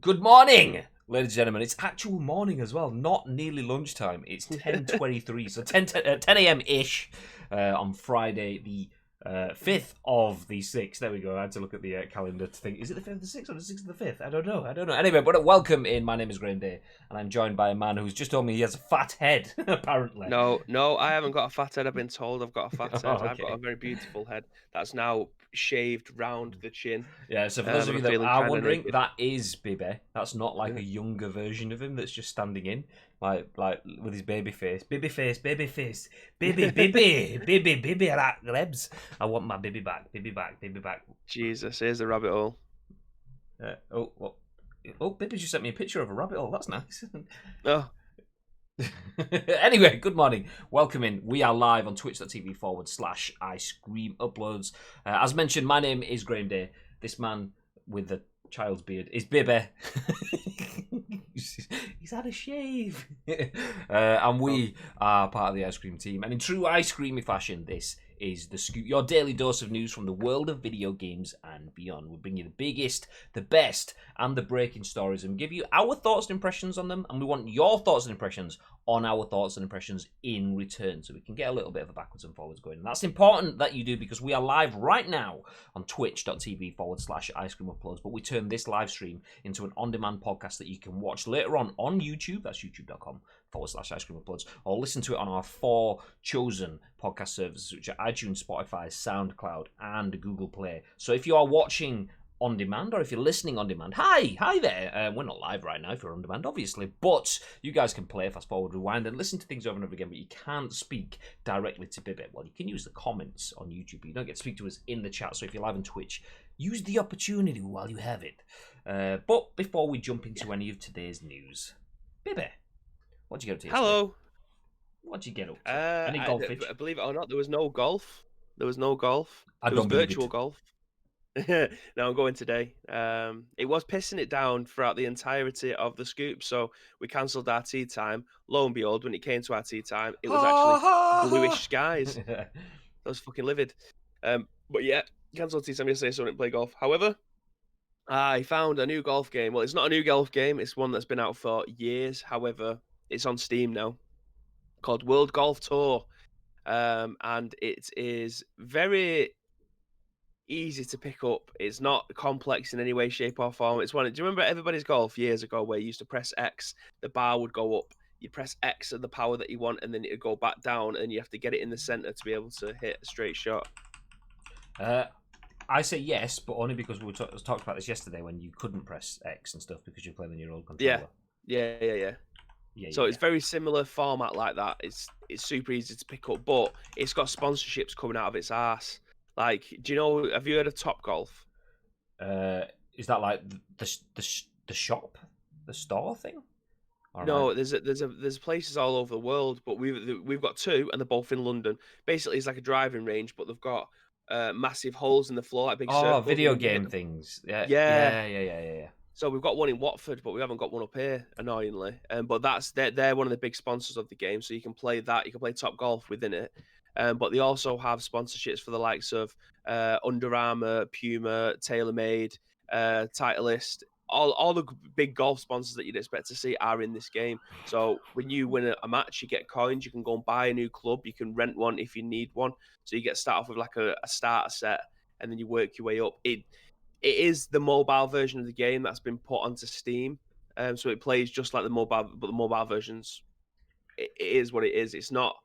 Good morning, ladies and gentlemen. It's actual morning as well, not nearly lunchtime. It's 10:23, so 10 a.m.-ish on Friday, the 5th of the 6th. There we go. I had to look at the calendar to think, is it the 5th of the 6th or the 6th of the 5th? I don't know. Anyway, but welcome in. My name is Graham Day, and I'm joined by a man who's just told me he has a fat head, apparently. No, I haven't got a fat head. I've been told I've got a fat head. Oh, I've got okay. a very beautiful head that's now shaved round the chin. Yeah, so for those of And you I'm that feeling are kind of wondering, naked. that is Bibby. That's not like a younger version of him that's just standing in, like with his baby face. Baby face, baby face. Baby, I like lebs. I want my baby back, baby back, baby back. Jesus, here's the rabbit hole. Baby just sent me a picture of a rabbit hole. That's nice. Oh, Anyway, good morning. Welcome in. We are live on twitch.tv/Ice Cream Uploads. As mentioned, my name is Graham Day. This man with the child's beard is Bibby. He's had a shave. And we are part of the ice cream team. And in true ice creamy fashion, this is The Scoop, your daily dose of news from the world of video games and beyond. We bring you the biggest, the best, and the breaking stories and give you our thoughts and impressions on them. And we want your thoughts and impressions on our thoughts and impressions in return, so we can get a little bit of a backwards and forwards going. And that's important that you do, because we are live right now on twitch.tv/Ice Cream Uploads. But we turn this live stream into an on-demand podcast that you can watch later on YouTube. That's youtube.com/Ice Cream Uploads, or listen to it on our 4 chosen podcast services, which are iTunes, Spotify, SoundCloud, and Google Play. So if you are watching on demand, or if you're listening on demand, hi there. We're not live right now if you're on demand, obviously, but you guys can play fast forward, rewind, and listen to things over and over again. But you can't speak directly to Bibby. Well, you can use the comments on YouTube, but you don't get to speak to us in the chat. So if you're live on Twitch, use the opportunity while you have it. But before we jump into any of today's news, Bibby, what'd you get up to yesterday? hello. What'd you get up to? Any golfage? Believe it or not, there was no golf. There was I There was don't believe virtual it. golf. No, I'm going today. It was pissing it down throughout the entirety of the scoop, so we cancelled our tea time. Lo and behold, when it came to our tea time, it was actually bluish skies. That was fucking livid. But yeah, cancelled tea time yesterday, so I didn't play golf. However, I found a new golf game. Well, it's not a new golf game. It's one that's been out for years. However, it's on Steam now, called World Golf Tour. And it is very easy to pick up. It's not complex in any way, shape, or form. It's one. Do you remember Everybody's Golf years ago, where you used to press X, the bar would go up. You press X at the power that you want, and then it'd go back down, and you have to get it in the center to be able to hit a straight shot. I say yes, but only because we talked about this yesterday when you couldn't press X and stuff because you're playing on your old controller. Yeah. So it's very similar format like that. It's super easy to pick up, but it's got sponsorships coming out of its ass. Like, do you know? Have you heard of Top Golf? Is that like the shop, the store thing? No, there's places all over the world, but we've got 2, and they're both in London. Basically, it's like a driving range, but they've got massive holes in the floor, like big circles. Video game things. Yeah. Yeah. So we've got one in Watford, but we haven't got one up here, annoyingly. But they're one of the big sponsors of the game, so you can play that. You can play Top Golf within it. But they also have sponsorships for the likes of Under Armour, Puma, TaylorMade, Titleist. All the big golf sponsors that you'd expect to see are in this game. So when you win a match, you get coins. You can go and buy a new club. You can rent one if you need one. So you get start off with like a starter set, and then you work your way up. It is the mobile version of the game that's been put onto Steam. So it plays just like the mobile, but the mobile versions, it is what it is. It's not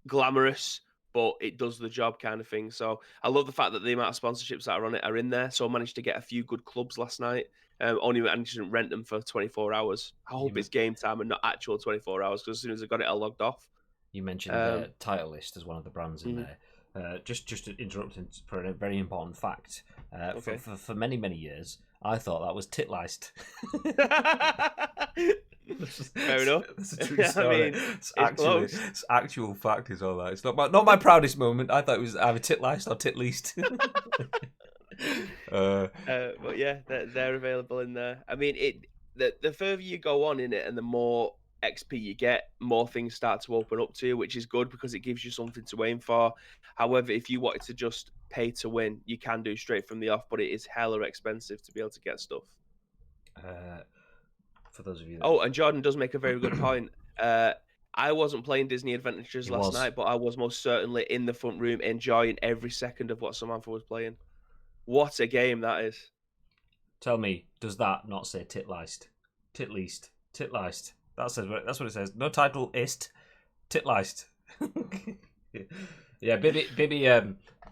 glamorous, but it does the job, kind of thing. So I love the fact that the amount of sponsorships that are on it are in there. So I managed to get a few good clubs last night. Only managed to rent them for 24 hours. I hope it's game time and not actual 24 hours, because as soon as I got it, I logged off. You mentioned Titleist as one of the brands in there. Just to interrupt for a very important fact. Okay. For many years, I thought that was Titleist. Fair enough. That's a true story. I mean, it's actual fact is all that. It's not my proudest moment. I thought it was either Titleist or Titleast. But yeah, they're available in there. I mean, the further you go on in it, and the more XP you get, more things start to open up to you, which is good because it gives you something to aim for. However, if you wanted to just pay to win, you can do straight from the off, but it is hella expensive to be able to get stuff. For those of you that... Oh, and Jordan does make a very good point. I wasn't playing Disney Adventures last night, but I was most certainly in the front room enjoying every second of what Samantha was playing. What a game that is. Tell me, does that not say titleist? Titleist. Titleist. That's what it says. No title ist. Titleist. Yeah, Bibby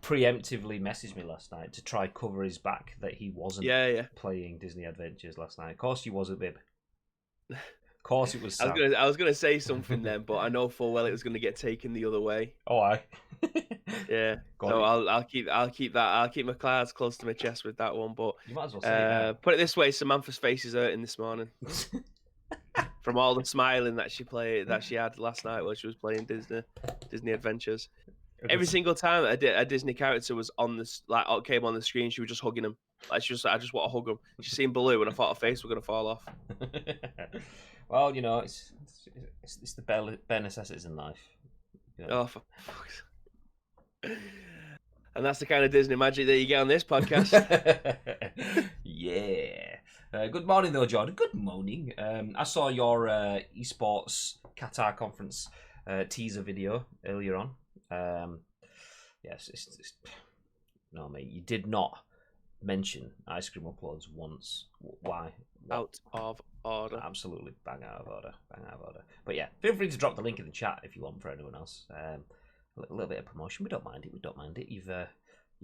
preemptively messaged me last night to try cover his back that he wasn't playing Disney Adventures last night. Of course you wasn't, Bib. Of course it was Sam. I was gonna say something then, but I know full well it was gonna get taken the other way. Oh, aye. Yeah. So I'll keep my cards close to my chest with that one. But you might as well say it. Put it this way, Samantha's face is hurting this morning from all the smiling that she had last night while she was playing Disney Adventures. Every single time a Disney character was on this, like, came on the screen, she was just hugging him. Like, I just want to hug him. She seen Baloo, and I thought her face was gonna fall off. Well, you know, it's the bare necessities in life. You know. Oh, for fuck's sake. And that's the kind of Disney magic that you get on this podcast. Yeah. Good morning, though, Jordan. Good morning. I saw your esports Qatar conference teaser video earlier on. Yes, it's no, mate. You did not mention Ice Cream Uploads once. Why? Out of order. Absolutely, bang out of order. Bang out of order. But yeah, feel free to drop the link in the chat if you want for anyone else. A little bit of promotion. We don't mind it. We don't mind it. You've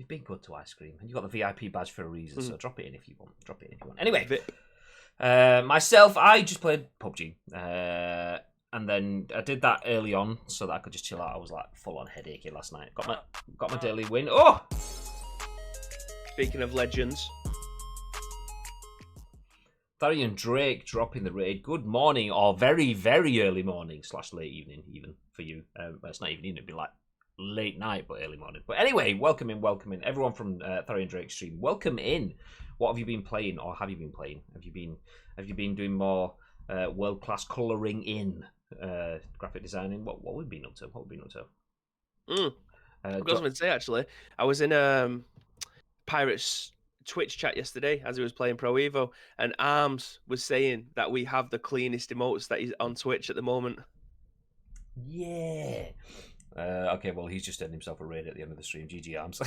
been good to Ice Cream, and you've got the VIP badge for a reason. So drop it in if you want. Drop it in if you want. Anyway, myself, I just played PUBG. And then I did that early on so that I could just chill out. I was like full on headachy last night. Got my daily win. Oh! Speaking of legends, Tharian Drake dropping the raid. Good morning, or very, very early morning / late evening, even for you. It's not even evening, it'd be like late night, but early morning. But anyway, welcome in. Everyone from Tharian Drake's stream, welcome in. What have you been playing, or have you been playing? Have you been doing more world class colouring in? Graphic designing. What we've been up to? I was going to say, actually, I was in Pirate's Twitch chat yesterday as he was playing Pro Evo, and Arms was saying that we have the cleanest emotes that he's on Twitch at the moment. Yeah. Okay, well, he's just earned himself a raid at the end of the stream. GG Arms.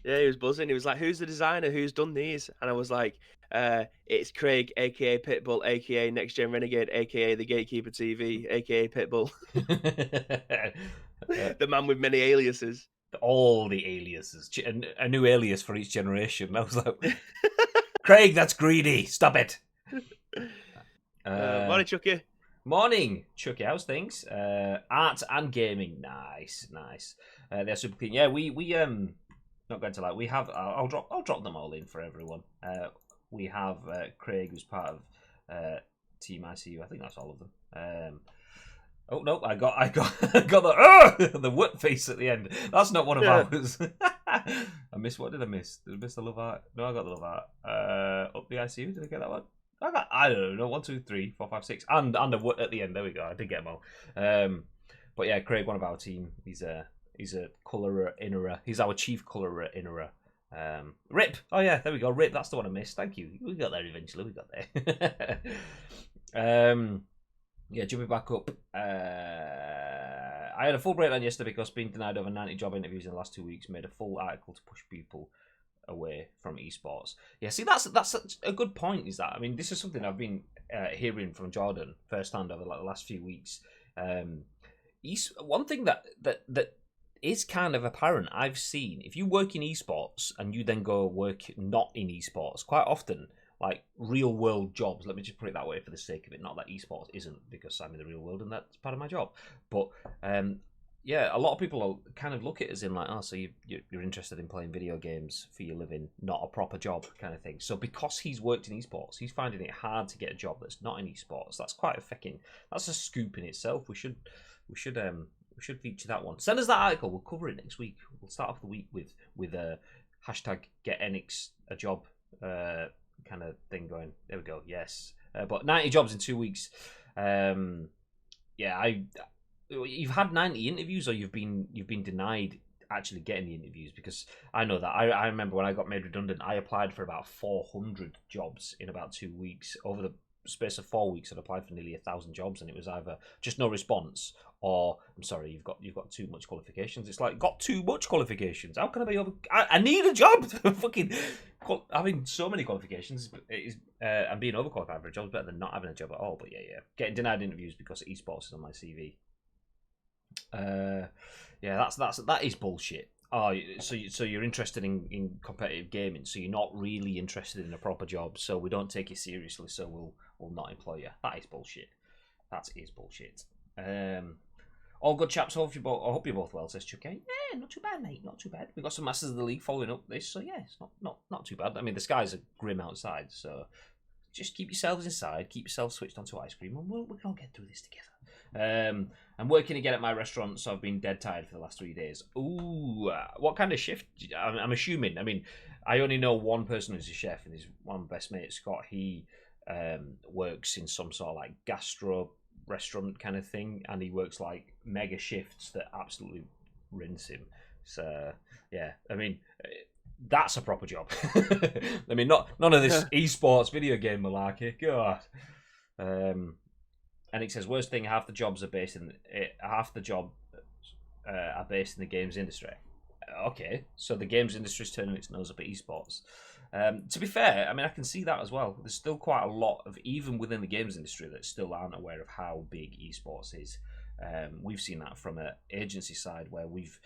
Yeah, he was buzzing. He was like, "Who's the designer? Who's done these?" And I was like, "It's Craig, aka Pitbull, aka Next Gen Renegade, aka the Gatekeeper TV, aka Pitbull." The man with many aliases. All the aliases. A new alias for each generation. I was like, Craig, that's greedy. Stop it. Morning, Chucky. Morning, Chucky. How's things? Art and gaming. Nice. They're super clean. Yeah, we not going to lie. We have. I'll drop them all in for everyone. We have Craig, who's part of Team ICU. I think that's all of them. Oh no! I got the whoop face at the end. That's not one of ours. I missed. What did I miss? Did I miss the love art? No, I got the love art. Up the ICU. Did I get that one? I don't know. 1, 2, 3, 4, 5, 6, and a what at the end. There we go. I did get them all. But yeah, Craig, one of our team. He's a colourer innerer. He's our chief colourer innerer. Rip. Oh yeah, there we go. Rip. That's the one I missed. Thank you. We got there eventually. We got there. Yeah, jumping back up. I had a full breakdown yesterday because being denied over 90 job interviews in the last 2 weeks made a full article to push people away from esports. Yeah, see, that's such a good point. Is that? I mean, this is something I've been hearing from Jordan firsthand over the last few weeks. One thing that is kind of apparent I've seen, if you work in esports and you then go work not in esports, quite often, like real world jobs, let me just put it that way for the sake of it, not that esports isn't, because I'm in the real world and that's part of my job, but yeah, a lot of people will kind of look at it as in like, oh, so you're interested in playing video games for your living, not a proper job kind of thing. So because he's worked in esports, he's finding it hard to get a job that's not in esports. That's quite that's a scoop in itself. We should feature that one. Send us that article. We'll cover it next week. We'll start off the week with a hashtag get Enix a job kind of thing going. There we go. Yes, but 90 jobs in 2 weeks. Yeah, you've had 90 interviews, or you've been denied actually getting the interviews, because I know that I remember when I got made redundant, I applied for about 400 jobs in about 2 weeks. Over the space of 4 weeks, I'd applied for nearly 1,000 jobs, and it was either just no response or, I'm sorry, you've got too much qualifications. It's like, got too much qualifications. How can I be over? I need a job. Fucking having so many qualifications is and being overqualified for a job is better than not having a job at all. But yeah, getting denied interviews because esports is on my CV. Yeah, that is bullshit. Oh, so you're interested in competitive gaming, so you're not really interested in a proper job, so we don't take you seriously, so we'll not employ you. That is bullshit. That is bullshit. All good, chaps. I hope you're both well, says Chuck. Yeah, not too bad, mate. Not too bad. We've got some Masters of the League following up this, so yeah, it's not too bad. I mean, the skies are grim outside, so just keep yourselves inside, keep yourselves switched onto ice cream, and we can all get through this together. I'm working again at my restaurant, so I've been dead tired for the last 3 days. Ooh, what kind of shift? I'm assuming. I mean, I only know one person who's a chef, and he's one of my best mates, Scott. He works in some sort of like gastro restaurant kind of thing, and he works like mega shifts that absolutely rinse him. So yeah, I mean, that's a proper job. I mean, none of this esports video game malarkey. God. And it says worst thing, half the jobs are based in the games industry. Okay, so the games industry is turning its nose up at esports. To be fair, I mean, I can see that as well. There's still quite a lot of, even within the games industry, that still aren't aware of how big esports is. We've seen that from an agency side where we've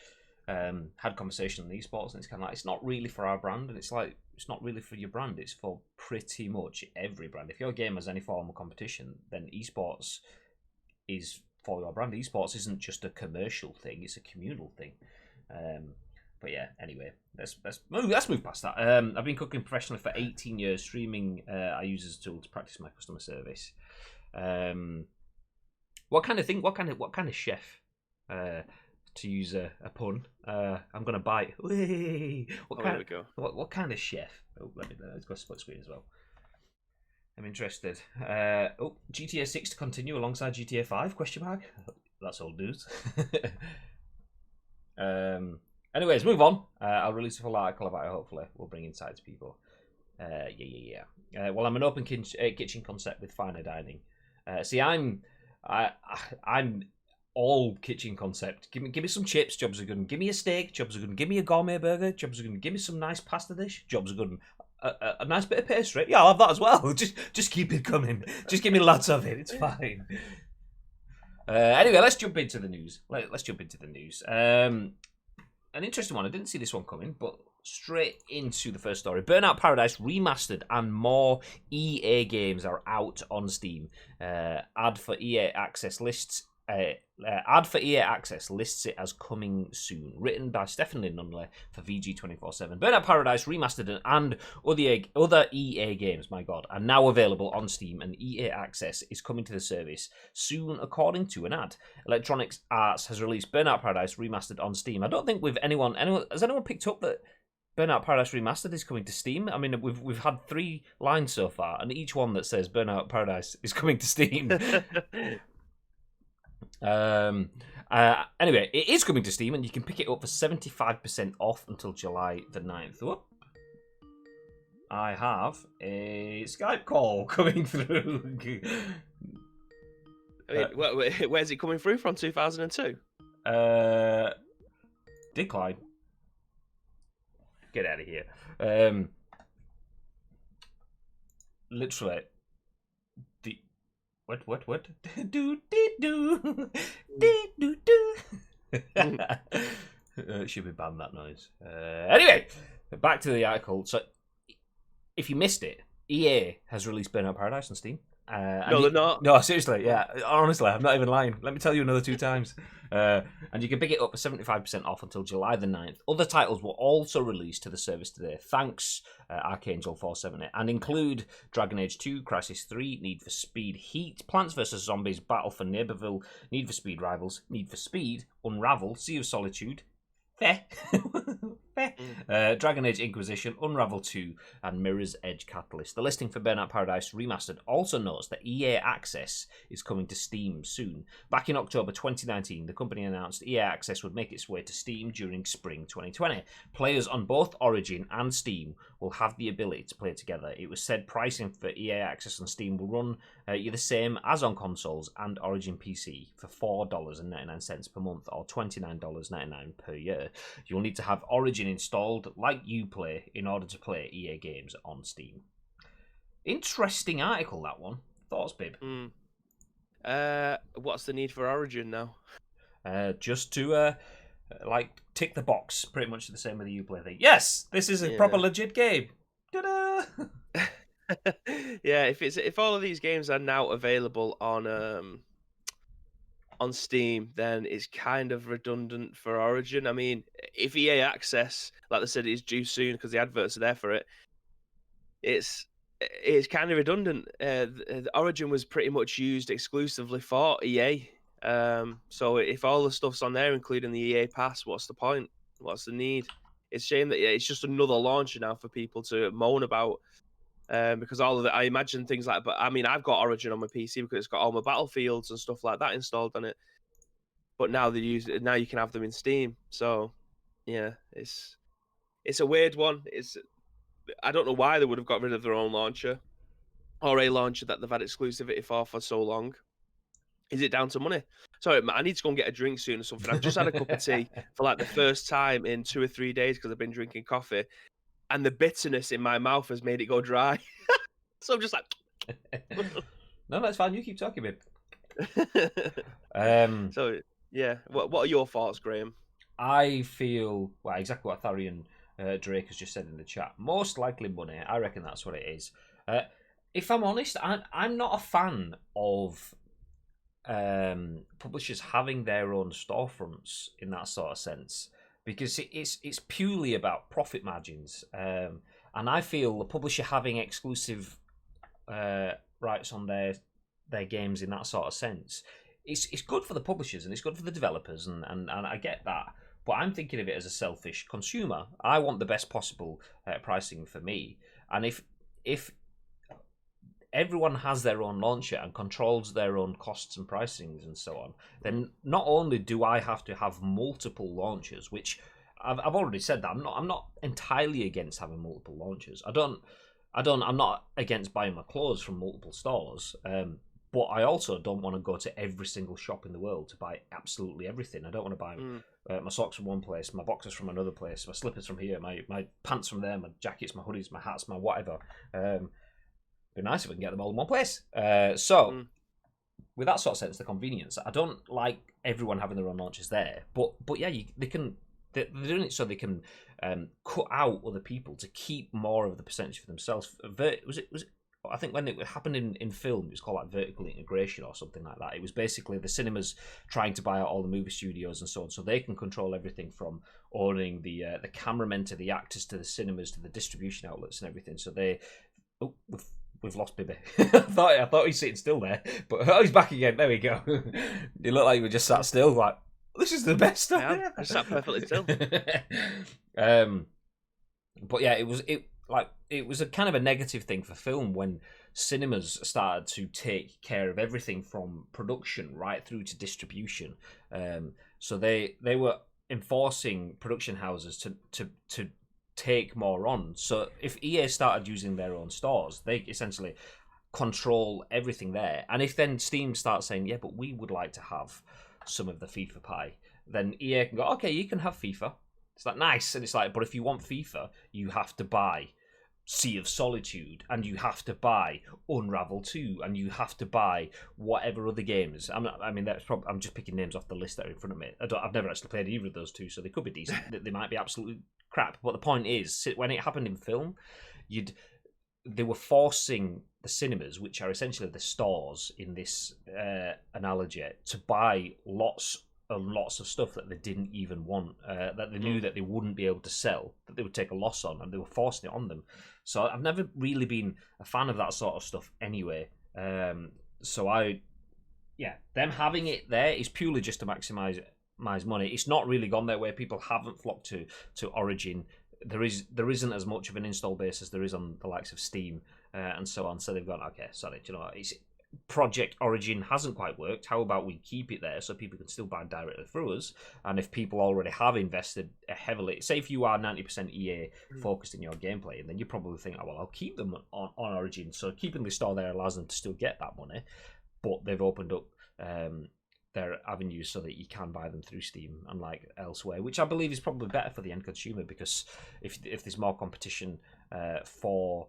had conversation on esports, and it's kind of like, it's not really for our brand, and it's like, it's not really for your brand, it's for pretty much every brand. If your game has any form of competition, then esports is for your brand. Esports isn't just a commercial thing, it's a communal thing. But yeah, anyway, let's move past that. I've been cooking professionally for 18 years. Streaming I use as a tool to practice my customer service. What kind of chef, to use a pun, I'm gonna bite. What kind of chef? Oh, let's go split screen as well. I'm interested. GTA 6 to continue alongside GTA 5? Question mark. That's old news. Anyways, move on. I'll release a full article about it. Hopefully, we'll bring insight to people. Well, I'm an open kitchen concept with finer dining. See, I'm all kitchen concept. Give me some chips, jobs are good. Give me a steak, jobs are good. Give me a gourmet burger, jobs are good. Give me some nice pasta dish, jobs are good. A nice bit of pastry, yeah, I'll have that as well. Just keep it coming. Just give me lots of it. It's fine. Anyway, let's jump into the news. An interesting one. I didn't see this one coming, but straight into the first story. Burnout Paradise Remastered and more EA games are out on Steam. Ad for EA Access lists it as coming soon. Written by Stephany Nunneley for VG247. Burnout Paradise Remastered and other EA games, my god, are now available on Steam, and EA Access is coming to the service soon, according to an ad. Electronic Arts has released Burnout Paradise Remastered on Steam. I don't think has anyone picked up that Burnout Paradise Remastered is coming to Steam? I mean, we've had 3 lines so far, and each one that says Burnout Paradise is coming to Steam. Anyway, it is coming to Steam, and you can pick it up for 75% off until July the 9th. Whoop. I have a Skype call coming through. Where's it coming through from? 2002? Decline. Get out of here. Literally. What? Do. It should be banned, that noise. Anyway, back to the article. So, if you missed it, EA has released Burnout Paradise on Steam. No, they're not. No, seriously, yeah. Honestly, I'm not even lying. Let me tell you another 2 times. And you can pick it up for 75% off until July the 9th. Other titles were also released to the service today. Thanks, Archangel470, and include Dragon Age 2, Crisis 3, Need for Speed Heat, Plants vs. Zombies, Battle for Neighborville, Need for Speed Rivals, Need for Speed, Unravel, Sea of Solitude, Fe, Dragon Age Inquisition, Unravel 2, and Mirror's Edge Catalyst. The listing for Burnout Paradise Remastered also notes that EA Access is coming to Steam soon. Back in October 2019, the company announced EA Access would make its way to Steam during spring 2020. Players on both Origin and Steam will have the ability to play together. It was said pricing for EA Access on Steam will run the same as on consoles and Origin PC for $4.99 per month or $29.99 per year. You'll need to have Origin installed like Uplay in order to play EA games on Steam. Interesting article, that one. Thoughts, Bib? What's the need for Origin now? Just to tick the box, pretty much the same with the Uplay thing. Yes, this is a proper legit game. Ta-da! Yeah, if all of these games are now available on Steam, then it's kind of redundant for Origin. I mean, if EA Access, like they said, is due soon because the adverts are there for it, it's kind of redundant. The Origin was pretty much used exclusively for EA. So if all the stuff's on there, including the EA Pass, what's the point? What's the need? It's a shame that it's just another launcher now for people to moan about. Because all of it, I imagine things like, but I mean, I've got Origin on my PC because it's got all my Battlefields and stuff like that installed on it. But now now you can have them in Steam. So, yeah, it's a weird one. I don't know why they would have got rid of their own launcher or a launcher that they've had exclusivity for so long. Is it down to money? Sorry, I need to go and get a drink soon or something. I've just had a cup of tea for like the first time in 2 or 3 days because I've been drinking coffee. And the bitterness in my mouth has made it go dry. So I'm just like... No, that's fine. You keep talking, babe. So, yeah. What are your thoughts, Graham? I feel... Well, exactly what Tharian Drake has just said in the chat. Most likely money. I reckon that's what it is. If I'm honest, I'm not a fan of publishers having their own storefronts in that sort of sense. Because it's purely about profit margins, and I feel the publisher having exclusive rights on their games in that sort of sense, it's good for the publishers and it's good for the developers, and I get that. But I'm thinking of it as a selfish consumer. I want the best possible pricing for me, and if everyone has their own launcher and controls their own costs and pricings and so on, then not only do I have to have multiple launchers, which I've already said that I'm not entirely against having multiple launchers. I'm not against buying my clothes from multiple stores, but I also don't want to go to every single shop in the world to buy absolutely everything. I don't want to buy my socks from one place, my boxers from another place, my slippers from here, my pants from there, my jackets, my hoodies, my hats, my whatever. Be nice if we can get them all in one place. With that sort of sense, the convenience. I don't like everyone having their own launches there, but yeah, they're doing it so they can cut out other people to keep more of the percentage for themselves. Was it? I think when it happened in film, it was called like vertical integration or something like that. It was basically the cinemas trying to buy out all the movie studios and so on, so they can control everything from owning the cameramen to the actors to the cinemas to the distribution outlets and everything. So we've lost Bibby. I thought he's sitting still there, but he's back again. There we go. He looked like he was just sat still, like, this is the best stuff. Yeah, I sat perfectly still. But yeah, it was a kind of a negative thing for film when cinemas started to take care of everything from production right through to distribution. So they were enforcing production houses to take more on. So if EA started using their own stores, they essentially control everything there. And if then Steam starts saying, yeah, but we would like to have some of the FIFA pie, then EA can go, okay, you can have FIFA. It's like, nice. And it's like, but if you want FIFA, you have to buy Sea of Solitude, and you have to buy Unravel 2, and you have to buy whatever other games. I'm just picking names off the list that are in front of me. I've never actually played either of those two, so they could be decent. They might be absolutely crap. But the point is, when it happened in film, they were forcing the cinemas, which are essentially the stores in this analogy, to buy lots and lots of stuff that they didn't even want, that they knew that they wouldn't be able to sell, that they would take a loss on, and they were forcing it on them. So I've never really been a fan of that sort of stuff anyway. So them having it there is purely just to maximise maximise money. It's not really gone their way. People haven't flocked to Origin. There isn't as much of an install base as there is on the likes of Steam and so on. So they've gone, okay, sorry, do you know what? Project Origin hasn't quite worked. How about we keep it there so people can still buy directly through us? And if people already have invested heavily, say if you are 90% EA focused in your gameplay, and then you probably think, oh, well, I'll keep them on Origin. So keeping the store there allows them to still get that money, but they've opened up their avenues so that you can buy them through Steam, unlike elsewhere, which I believe is probably better for the end consumer, because if there's more competition for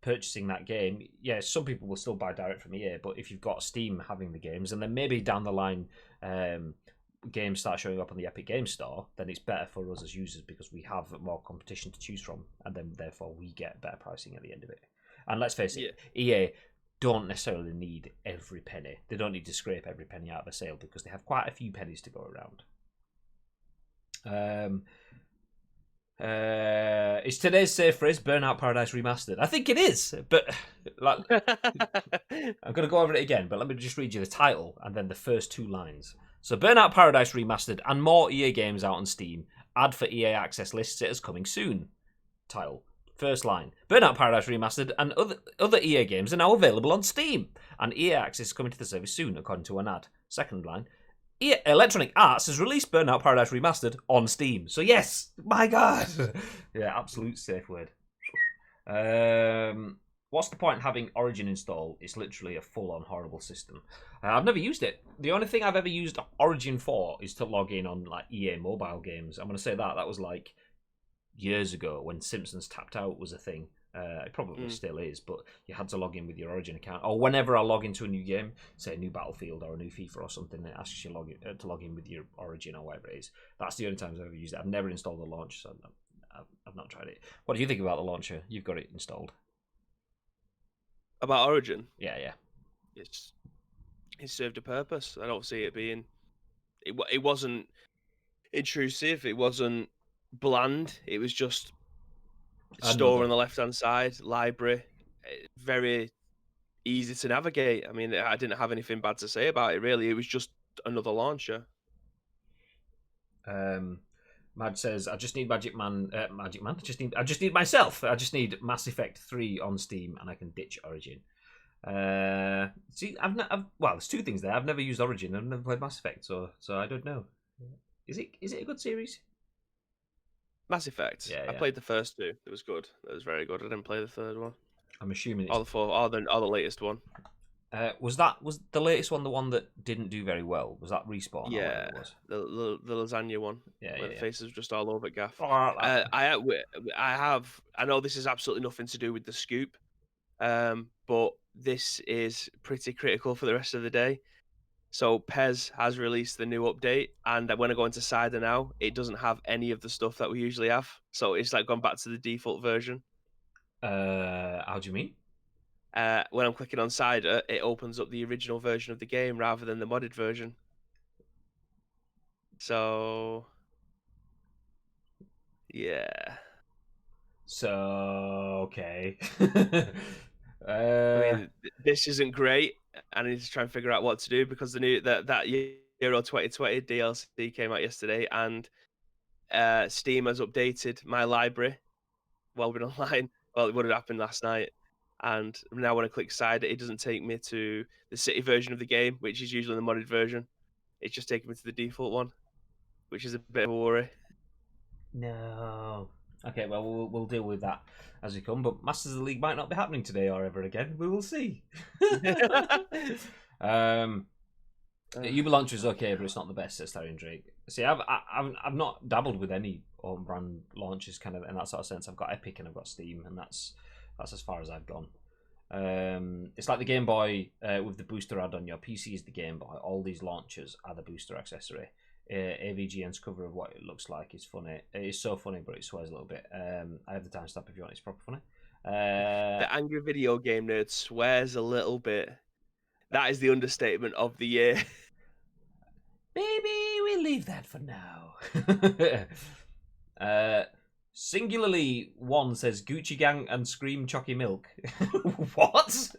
purchasing that game, yeah, some people will still buy direct from EA, but if you've got Steam having the games, and then maybe down the line games start showing up on the Epic Games Store, then it's better for us as users because we have more competition to choose from, and then therefore we get better pricing at the end of it. And let's face it, EA don't necessarily need every penny. They don't need to scrape every penny out of a sale because they have quite a few pennies to go around. Is today's safe phrase Burnout Paradise Remastered? I think it is, but like, I'm going to go over it again, but let me just read you the title and then the first two lines. So, Burnout Paradise Remastered and more EA games out on Steam. Ad for EA Access list status coming soon. Title. First line. Burnout Paradise Remastered and other EA games are now available on Steam, and EA Access is coming to the service soon, according to an ad. Second line. Electronic Arts has released Burnout Paradise Remastered on Steam. So yes, my God. Yeah, absolute safe word. What's the point in having Origin installed? It's literally a full-on horrible system. I've never used it. The only thing I've ever used Origin for is to log in on like EA mobile games. I'm going to say that was like years ago when Simpsons Tapped Out was a thing. It probably still is, but you had to log in with your Origin account. Or whenever I log into a new game, say a new Battlefield or a new FIFA or something, it asks you to log in with your Origin or whatever it is. That's the only times I've ever used it. I've never installed the launcher, so I've not tried it. What do you think about the launcher? You've got it installed. About Origin? Yeah. It served a purpose. I don't see it being... It wasn't intrusive. It wasn't bland. It was just... store on the left-hand side, library, very easy to navigate. I mean, I didn't have anything bad to say about it, really. It was just another launcher. Mad says, I just need Magic Man. I just need myself. I just need Mass Effect 3 on Steam, and I can ditch Origin. See, there's two things there. I've never used Origin. I've never played Mass Effect, so I don't know. Is it a good series? Mass Effect. Yeah. I played the first two. It was good. It was very good. I didn't play the third one. I'm assuming it's... Or the latest one. Was the latest one the one that didn't do very well? Was that Respawn? Yeah, it was? The lasagna one. Yeah, where the faces were just all over Gaff. Oh, I know this is absolutely nothing to do with the scoop, but this is pretty critical for the rest of the day. So Pez has released the new update, and when I go into Cider now, it doesn't have any of the stuff that we usually have. So it's like gone back to the default version. How do you mean? When I'm clicking on Cider, it opens up the original version of the game rather than the modded version. So, yeah. So, okay. I mean, this isn't great. I need to try and figure out what to do because the new that Euro 2020 DLC came out yesterday, and Steam has updated my library while we're online. Well, it would have happened last night, and now when I click Cider, it doesn't take me to the city version of the game, which is usually the modded version. It's just taking me to the default one, which is a bit of a worry. No. Okay, well, we'll deal with that as we come, but Masters of the League might not be happening today or ever again. We will see. Uber Launcher is okay, but it's not the best, says Terry and Drake. See, I've not dabbled with any own brand launches kind of in that sort of sense. I've got Epic and I've got Steam, and that's as far as I've gone. It's like the Game Boy with the booster add-on. Your PC is the Game Boy. All these launchers are the booster accessory. AVGN's cover of what it looks like is funny. It is so funny, but it swears a little bit. I have the timestamp if you want. It's proper funny. The angry video game nerd swears a little bit. That is the understatement of the year. Maybe we'll leave that for now. Singularly, one says Gucci Gang and Scream Chalky Milk. What?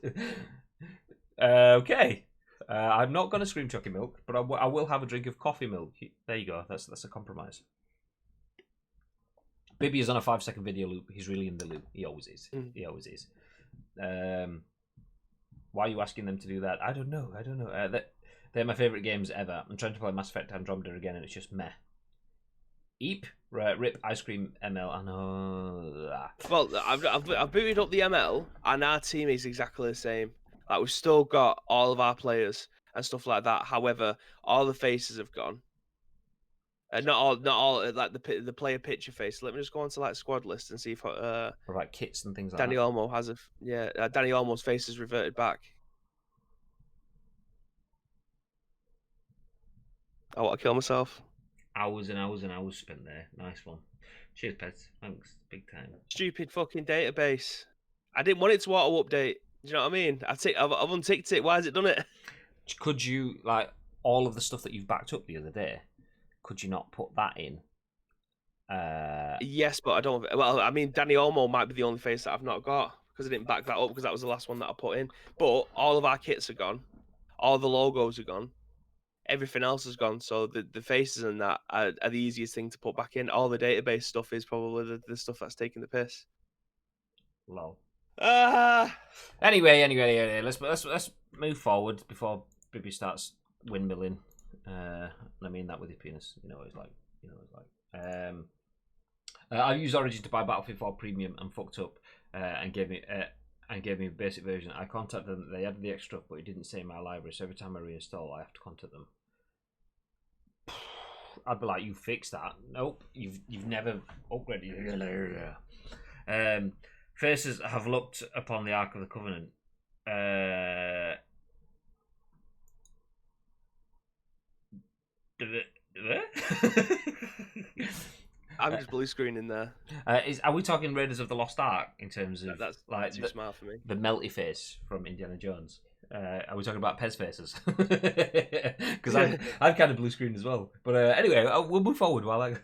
Okay. I'm not going to scream chucky milk, but I will have a drink of coffee milk. There you go. That's a compromise. Bibby is on a 5-second video loop. He's really in the loop. He always is. He always is. Why are you asking them to do that? I don't know. They're my favourite games ever. I'm trying to play Mass Effect Andromeda again, and it's just meh. Eep, rip ice cream ML. I know. Well, I've booted up the ML, and our team is exactly the same. Like, we've still got all of our players and stuff like that. However, all the faces have gone. Not all. Like the player picture face. Let me just go onto like squad list and see if about kits and things like Danny that. Olmo has Danny Olmo's face has reverted back. I want to kill myself. Hours and hours and hours spent there. Nice one. Cheers, Pets. Thanks. Big time. Stupid fucking database. I didn't want it to auto update. Do you know what I mean? I've unticked it. Why has it done it? Could you, like, all of the stuff that you've backed up the other day, could you not put that in? Yes, but I don't. Well, I mean, Danny Olmo might be the only face that I've not got because I didn't back that up because that was the last one that I put in. But all of our kits are gone. All the logos are gone. Everything else is gone. So the faces and that are the easiest thing to put back in. All the database stuff is probably the stuff that's taking the piss. Lol. Anyway, let's move forward before Bibby starts windmilling. I mean that with his penis. You know what it's like. I used Origin to buy Battlefield 4 Premium and fucked up and gave me a basic version. I contacted them. They added the extra, but it didn't say in my library. So every time I reinstall, I have to contact them. I'd be like, you fixed that? Nope, you've never upgraded. Faces have looked upon the Ark of the Covenant. I'm just blue screening there. Are we talking Raiders of the Lost Ark in terms of that's like too smart for me? The melty face from Indiana Jones. Are we talking about Pez faces? Because I've kind of blue screen as well. But anyway, we'll move forward. While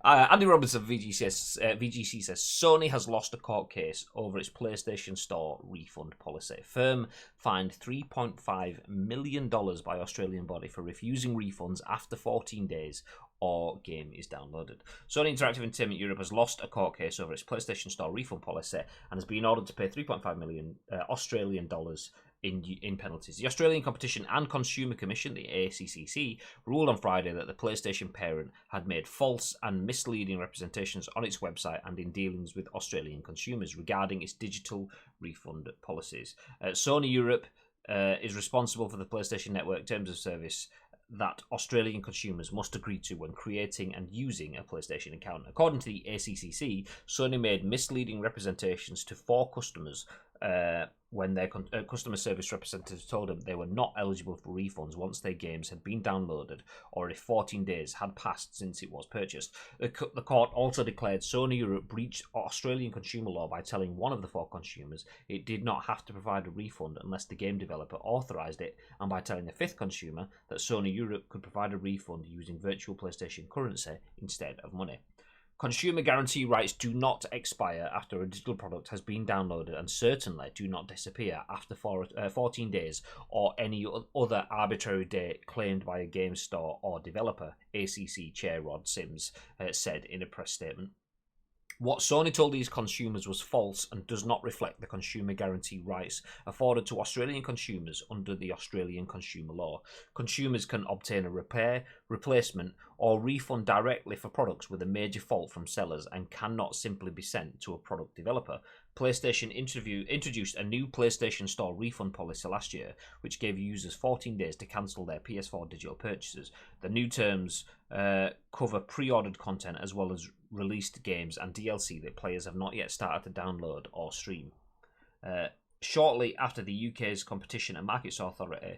Andy Robinson VGC says Sony has lost a court case over its PlayStation Store refund policy. Firm fined $3.5 million by Australian body for refusing refunds after 14 days or game is downloaded. Sony Interactive Entertainment Europe has lost a court case over its PlayStation Store refund policy and has been ordered to pay 3.5 million Australian dollars in penalties. The Australian Competition and Consumer Commission, the ACCC, ruled on Friday that the PlayStation parent had made false and misleading representations on its website and in dealings with Australian consumers regarding its digital refund policies. Sony Europe is responsible for the PlayStation Network terms of service that Australian consumers must agree to when creating and using a PlayStation account. According to the ACCC, Sony made misleading representations to 4 customers when their customer service representatives told them they were not eligible for refunds once their games had been downloaded or if 14 days had passed since it was purchased. The court also declared Sony Europe breached Australian consumer law by telling one of the 4 consumers it did not have to provide a refund unless the game developer authorized it, and by telling the 5th consumer that Sony Europe could provide a refund using virtual PlayStation currency instead of money. Consumer guarantee rights do not expire after a digital product has been downloaded and certainly do not disappear after 14 days or any other arbitrary date claimed by a game store or developer, ACC Chair Rod Sims said in a press statement. What Sony told these consumers was false and does not reflect the consumer guarantee rights afforded to Australian consumers under the Australian consumer law. Consumers can obtain a repair, replacement, or refund directly for products with a major fault from sellers and cannot simply be sent to a product developer. PlayStation introduced a new PlayStation Store refund policy last year, which gave users 14 days to cancel their PS4 digital purchases. The new terms cover pre-ordered content as well as released games and DLC that players have not yet started to download or stream. Shortly after the UK's Competition and Markets Authority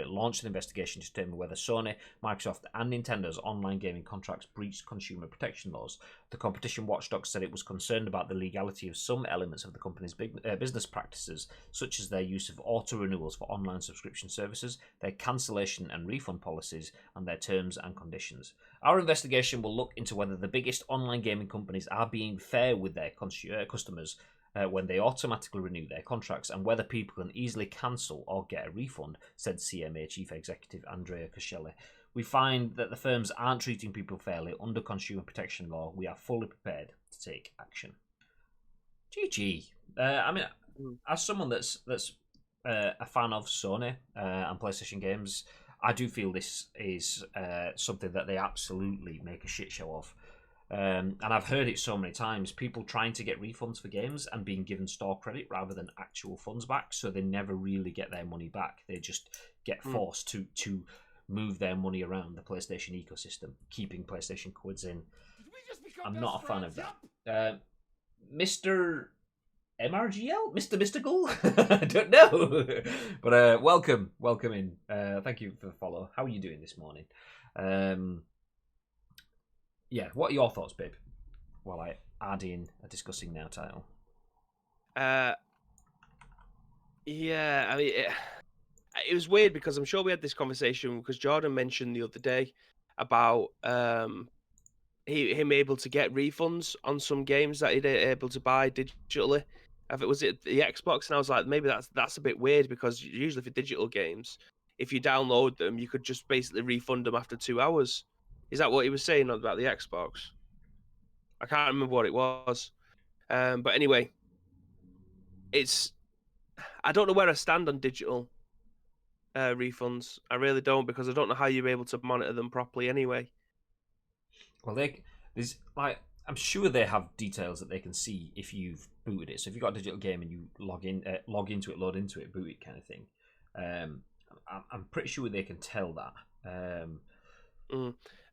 launched an investigation to determine whether Sony, Microsoft, and Nintendo's online gaming contracts breached consumer protection laws. The competition watchdog said it was concerned about the legality of some elements of the company's business practices, such as their use of auto-renewals for online subscription services, their cancellation and refund policies, and their terms and conditions. Our investigation will look into whether the biggest online gaming companies are being fair with their customers when they automatically renew their contracts and whether people can easily cancel or get a refund, said CMA Chief Executive Andrea Coscelli. We find that the firms aren't treating people fairly under consumer protection law. We are fully prepared to take action. GG. I mean, as someone that's a fan of Sony and PlayStation games, I do feel this is something that they absolutely make a shit show of. And I've heard it so many times, people trying to get refunds for games and being given store credit rather than actual funds back, so they never really get their money back. They just get forced to move their money around the PlayStation ecosystem, keeping PlayStation codes in. I'm not a fan of that. Mr. MRGL? Mr. Mystical? I don't know. But welcome in. Thank you for the follow. How are you doing this morning? Yeah, what are your thoughts, babe? While I add in a discussing now title. Yeah, I mean, it was weird because I'm sure we had this conversation because Jordan mentioned the other day about him able to get refunds on some games that he'd able to buy digitally. If it was the Xbox, and I was like, maybe that's a bit weird because usually for digital games, if you download them, you could just basically refund them after 2 hours. Is that what he was saying about the Xbox? I can't remember what it was. But anyway, I don't know where I stand on digital refunds. I really don't, because I don't know how you're able to monitor them properly anyway. Well, there's like, I'm sure they have details that they can see if you've booted it. So if you've got a digital game and you log into it, load into it, boot it kind of thing, I'm pretty sure they can tell that.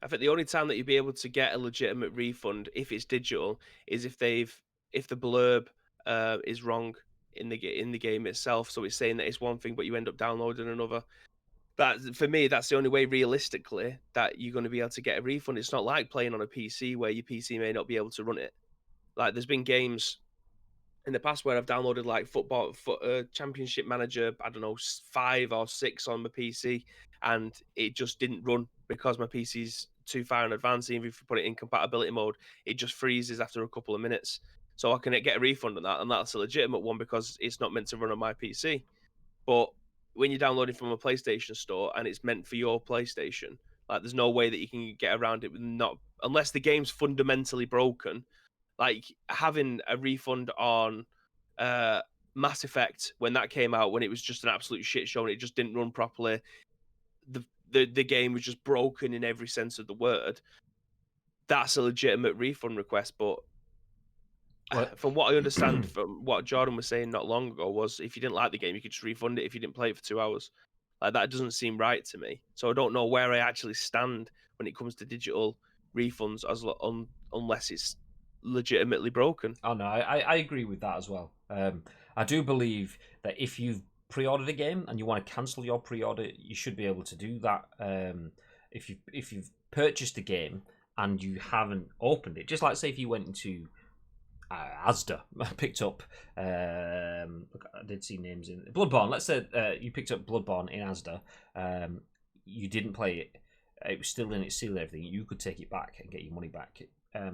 I think the only time that you'd be able to get a legitimate refund if it's digital is if the blurb is wrong in the game itself. So it's saying that it's one thing, but you end up downloading another. That, for me, that's the only way realistically that you're going to be able to get a refund. It's not like playing on a PC where your PC may not be able to run it. Like, there's been games in the past where I've downloaded like football championship manager, I don't know, 5 or 6 on my PC, and it just didn't run because my PC's too far in advance. Even if you put it in compatibility mode, it just freezes after a couple of minutes. So I can get a refund on that, and that's a legitimate one because it's not meant to run on my PC. But when you're downloading from a PlayStation store and it's meant for your PlayStation, like, there's no way that you can get around it with unless the game's fundamentally broken. Like, having a refund on Mass Effect when that came out, when it was just an absolute shit show and it just didn't run properly, the game was just broken in every sense of the word. That's a legitimate refund request. But from what I understand from what Jordan was saying not long ago, was if you didn't like the game, you could just refund it if you didn't play it for 2 hours. Like, that doesn't seem right to me. So I don't know where I actually stand when it comes to digital refunds, unless it's legitimately broken. Oh no, I agree with that as well. I do believe that if you've pre-ordered a game and you want to cancel your pre-order, you should be able to do that. If you've purchased a game and you haven't opened it, just like, say, if you went into Asda, picked up, I did see names in Bloodborne. Let's say you picked up Bloodborne in Asda, you didn't play it, it was still in its seal and everything, you could take it back and get your money back.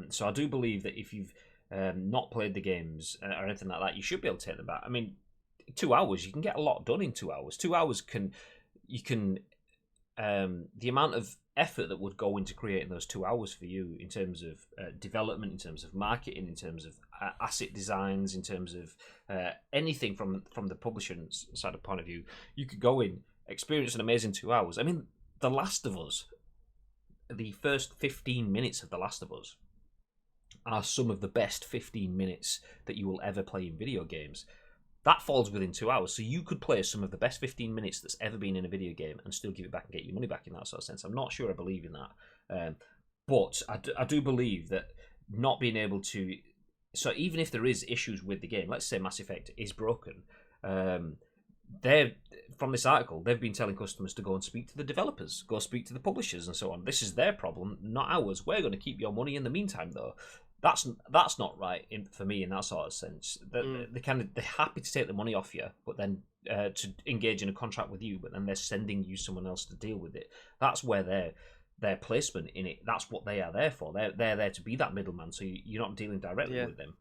So I do believe that if you've not played the games or anything like that, you should be able to take them back. I mean, 2 hours, you can get a lot done in 2 hours. 2 hours the amount of effort that would go into creating those 2 hours for you in terms of development, in terms of marketing, in terms of asset designs, in terms of anything from the publishing side of point of view, you could go in, experience an amazing 2 hours. I mean, The Last of Us, the first 15 minutes of The Last of Us are some of the best 15 minutes that you will ever play in video games. That falls within 2 hours, so you could play some of the best 15 minutes that's ever been in a video game and still give it back and get your money back in that sort of sense. I'm not sure I believe in that, but I do believe that not being able to... So even if there is issues with the game, let's say Mass Effect is broken, from this article, they've been telling customers to go and speak to the developers, go speak to the publishers and so on. This is their problem, not ours. We're going to keep your money in the meantime, though. That's not right for me in that sort of sense. They're happy to take the money off you, but then to engage in a contract with you, but then they're sending you someone else to deal with it. That's where their placement in it. That's what they are there for. They're there to be that middleman, so you're not dealing directly with them.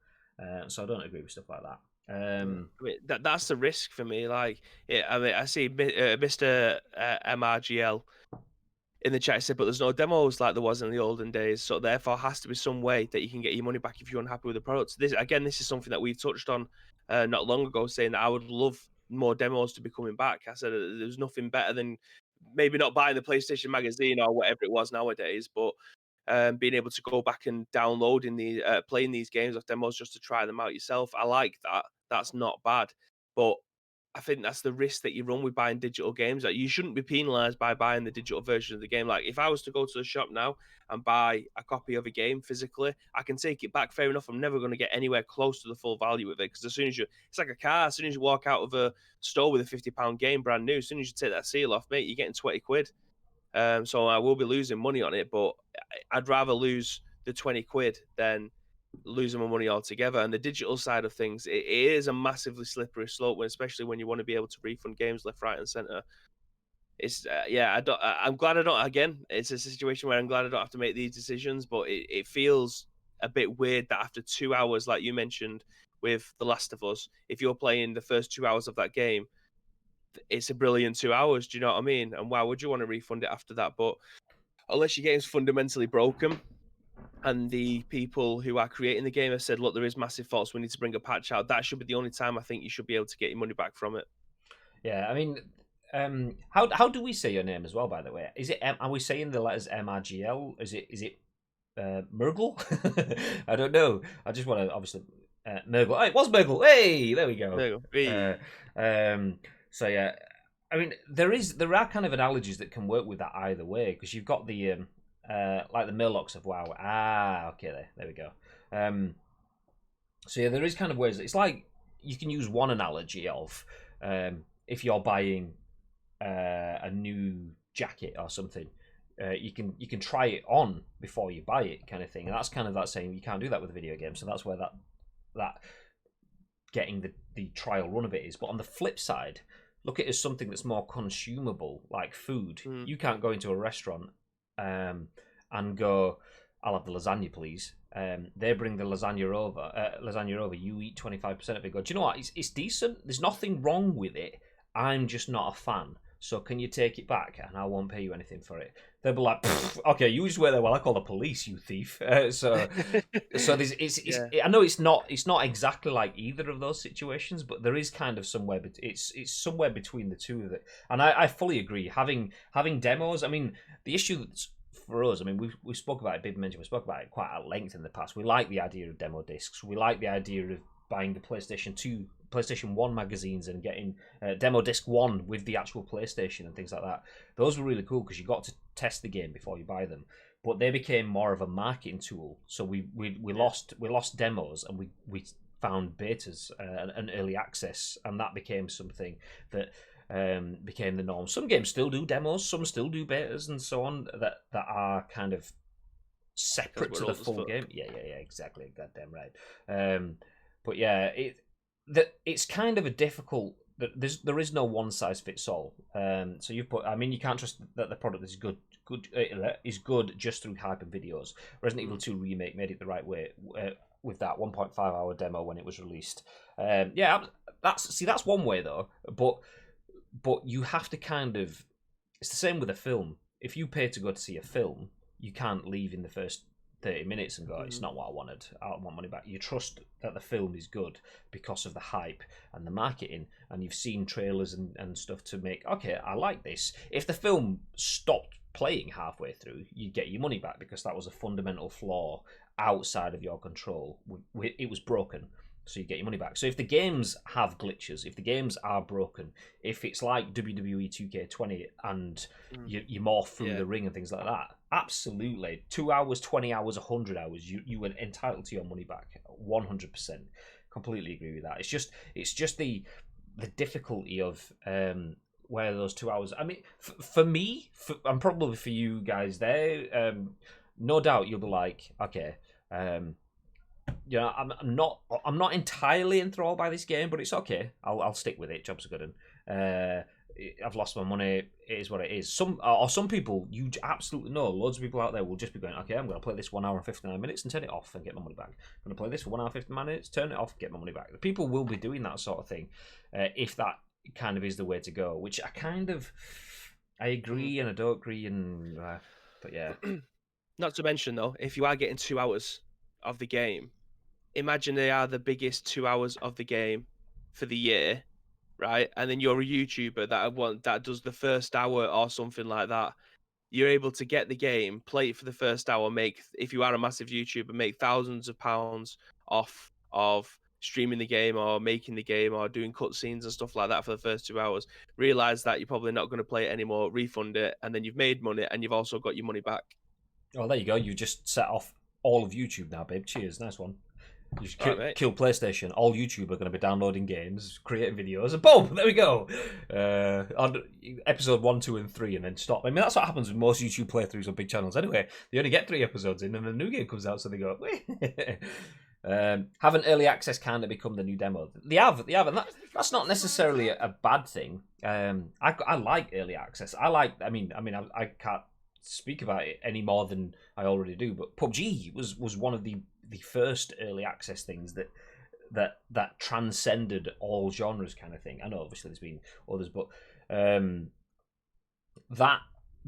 So I don't agree with stuff like that. I mean, that's the risk for me. Like, I mean, I see Mr. MRGL in the chat said, but there's no demos like there was in the olden days. So therefore, has to be some way that you can get your money back if you're unhappy with the product. This is something that we touched on not long ago, saying that I would love more demos to be coming back. I said there's nothing better than maybe not buying the PlayStation magazine or whatever it was nowadays, but being able to go back and downloading playing these games of demos just to try them out yourself. I like that. That's not bad, but I think that's the risk that you run with buying digital games. Like, you shouldn't be penalized by buying the digital version of the game. Like, if I was to go to the shop now and buy a copy of a game physically, I can take it back. Fair enough. I'm never going to get anywhere close to the full value of it, because it's like a car. As soon as you walk out of a store with a £50 game brand new, as soon as you take that seal off, mate, you're getting 20 quid. So I will be losing money on it, but I'd rather lose the 20 quid than losing my money altogether. And the digital side of things, it is a massively slippery slope, especially when you want to be able to refund games left, right, and center. It's I'm glad I don't. Again, it's a situation where I'm glad I don't have to make these decisions, but it feels a bit weird that after 2 hours, like you mentioned with The Last of Us, if you're playing the first 2 hours of that game, it's a brilliant 2 hours. Do you know what I mean? And why would you want to refund it after that? But unless your game's fundamentally broken, and the people who are creating the game have said, look, there is massive faults, we need to bring a patch out, that should be the only time I think you should be able to get your money back from it. Yeah, I mean, how do we say your name as well? By the way, is it are we saying the letters MRGL? Is it Murgle? I don't know. I just want to obviously Murgle. Oh, it was Murgle. Hey, there we go. There you go. So yeah, I mean, there are kind of analogies that can work with that either way, because you've got the like the Murlocs of WoW. Okay, there we go. So yeah, there is kind of ways. It's like you can use one analogy of if you're buying a new jacket or something, you can try it on before you buy it, kind of thing. And that's kind of that saying you can't do that with a video game. So that's where that getting the trial run of it is. But on the flip side, look at it as something that's more consumable, like food. You can't go into a restaurant and go, I'll have the lasagna, please. They bring the lasagna over. You eat 25% of it. Go, do you know what? It's decent. There's nothing wrong with it. I'm just not a fan. So can you take it back, and I won't pay you anything for it? They'll be like, okay, you just wait there while I call the police, you thief. So there's I know it's not exactly like either of those situations, but there is kind of somewhere. But it's somewhere between the two of it. And I fully agree. Having demos. I mean, the issue that's for us, I mean, we spoke about it. Bib mentioned we spoke about it quite at length in the past. We like the idea of demo discs. We like the idea of buying the PlayStation 1 magazines and getting demo disc 1 with the actual PlayStation and things like that. Those were really cool because you got to test the game before you buy them. But they became more of a marketing tool. So we lost demos, and we found betas and early access, and that became something that became the norm. Some games still do demos, some still do betas, and so on, that are kind of separate to the full game. Yeah, exactly, goddamn right. But yeah, it's kind of a difficult. There is no one size fits all. So you can't trust that the product is good just through hype and videos. Resident Evil 2 remake made it the right way with that 1.5 hour demo when it was released. That's one way though. But you have to kind of. It's the same with a film. If you pay to go to see a film, you can't leave in the first 30 minutes and go, it's not what I wanted, I want money back. You trust that the film is good because of the hype and the marketing, and you've seen trailers and stuff to make, okay, I like this. If the film stopped playing halfway through, you get your money back because that was a fundamental flaw outside of your control. It was broken, so you get your money back. So if the games have glitches, if the games are broken, if it's like WWE 2K20 and you morph through the ring and things like that, absolutely, 2 hours, 20 hours, 100 hours, you were entitled to your money back, 100%. Completely agree with that. It's just the difficulty of where those 2 hours. I mean, for me, and probably for you guys there, no doubt you'll be like, okay, you know, I'm not entirely enthralled by this game, but it's okay. I'll stick with it. Job's a good one. I've lost my money. It is what it is. Some people, you absolutely know, loads of people out there will just be going, okay, I'm going to play this 1 hour and 59 minutes and turn it off and get my money back. I'm going to play this for 1 hour 59 minutes, turn it off, get my money back. The people will be doing that sort of thing, if that kind of is the way to go. Which I agree and I don't agree, and but yeah. Not to mention though, if you are getting 2 hours of the game, imagine they are the biggest 2 hours of the game for the year, right? And then you're a YouTuber that does the first hour or something like that. You're able to get the game, play it for the first hour, if you are a massive YouTuber, make thousands of pounds off of streaming the game or making the game or doing cutscenes and stuff like that for the first 2 hours. Realize that you're probably not going to play it anymore, refund it, and then you've made money and you've also got your money back. Oh, there you go. You just set off all of YouTube now, babe. Cheers. Nice one. You just kill PlayStation. All YouTube are going to be downloading games, creating videos, and boom, there we go. On episode 1, 2, and 3, and then stop. I mean, that's what happens with most YouTube playthroughs on big channels. Anyway, they only get 3 episodes in, and a new game comes out, so they go. Haven't early access kind of become the new demo? They have, and that's not necessarily a bad thing. I like early access. I can't speak about it any more than I already do, but PUBG was one of the first early access things that transcended all genres kind of thing. I know obviously there's been others, but that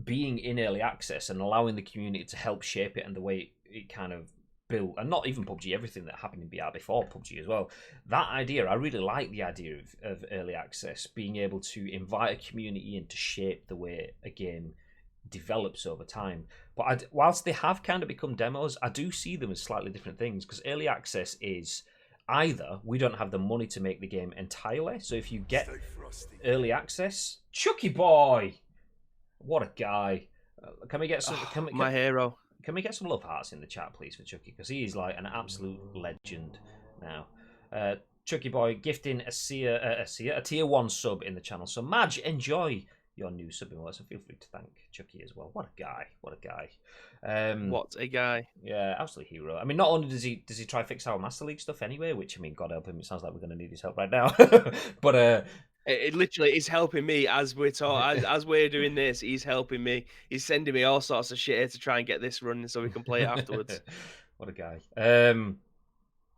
being in early access and allowing the community to help shape it and the way it kind of built, and not even PUBG, everything that happened in BR before PUBG as well. That idea, I really like the idea of early access, being able to invite a community in to shape the way a game develops over time. But whilst they have kind of become demos, I do see them as slightly different things, because early access is either we don't have the money to make the game entirely, so if you get early access, Chucky boy, what a guy. Can we get some my hero? Can we get some love hearts in the chat, please, for Chucky? Because he is like an absolute legend now. Chucky boy gifting a tier 1 sub in the channel. So Madge, enjoy your new sub emote, so feel free to thank Chucky as well. What a guy. What a guy. What a guy. Yeah, absolute hero. I mean, not only does he try to fix our Master League stuff anyway, which, I mean, God help him, it sounds like we're going to need his help right now. But it literally is helping me as we're as we're doing this. He's helping me. He's sending me all sorts of shit here to try and get this running so we can play it afterwards. What a guy.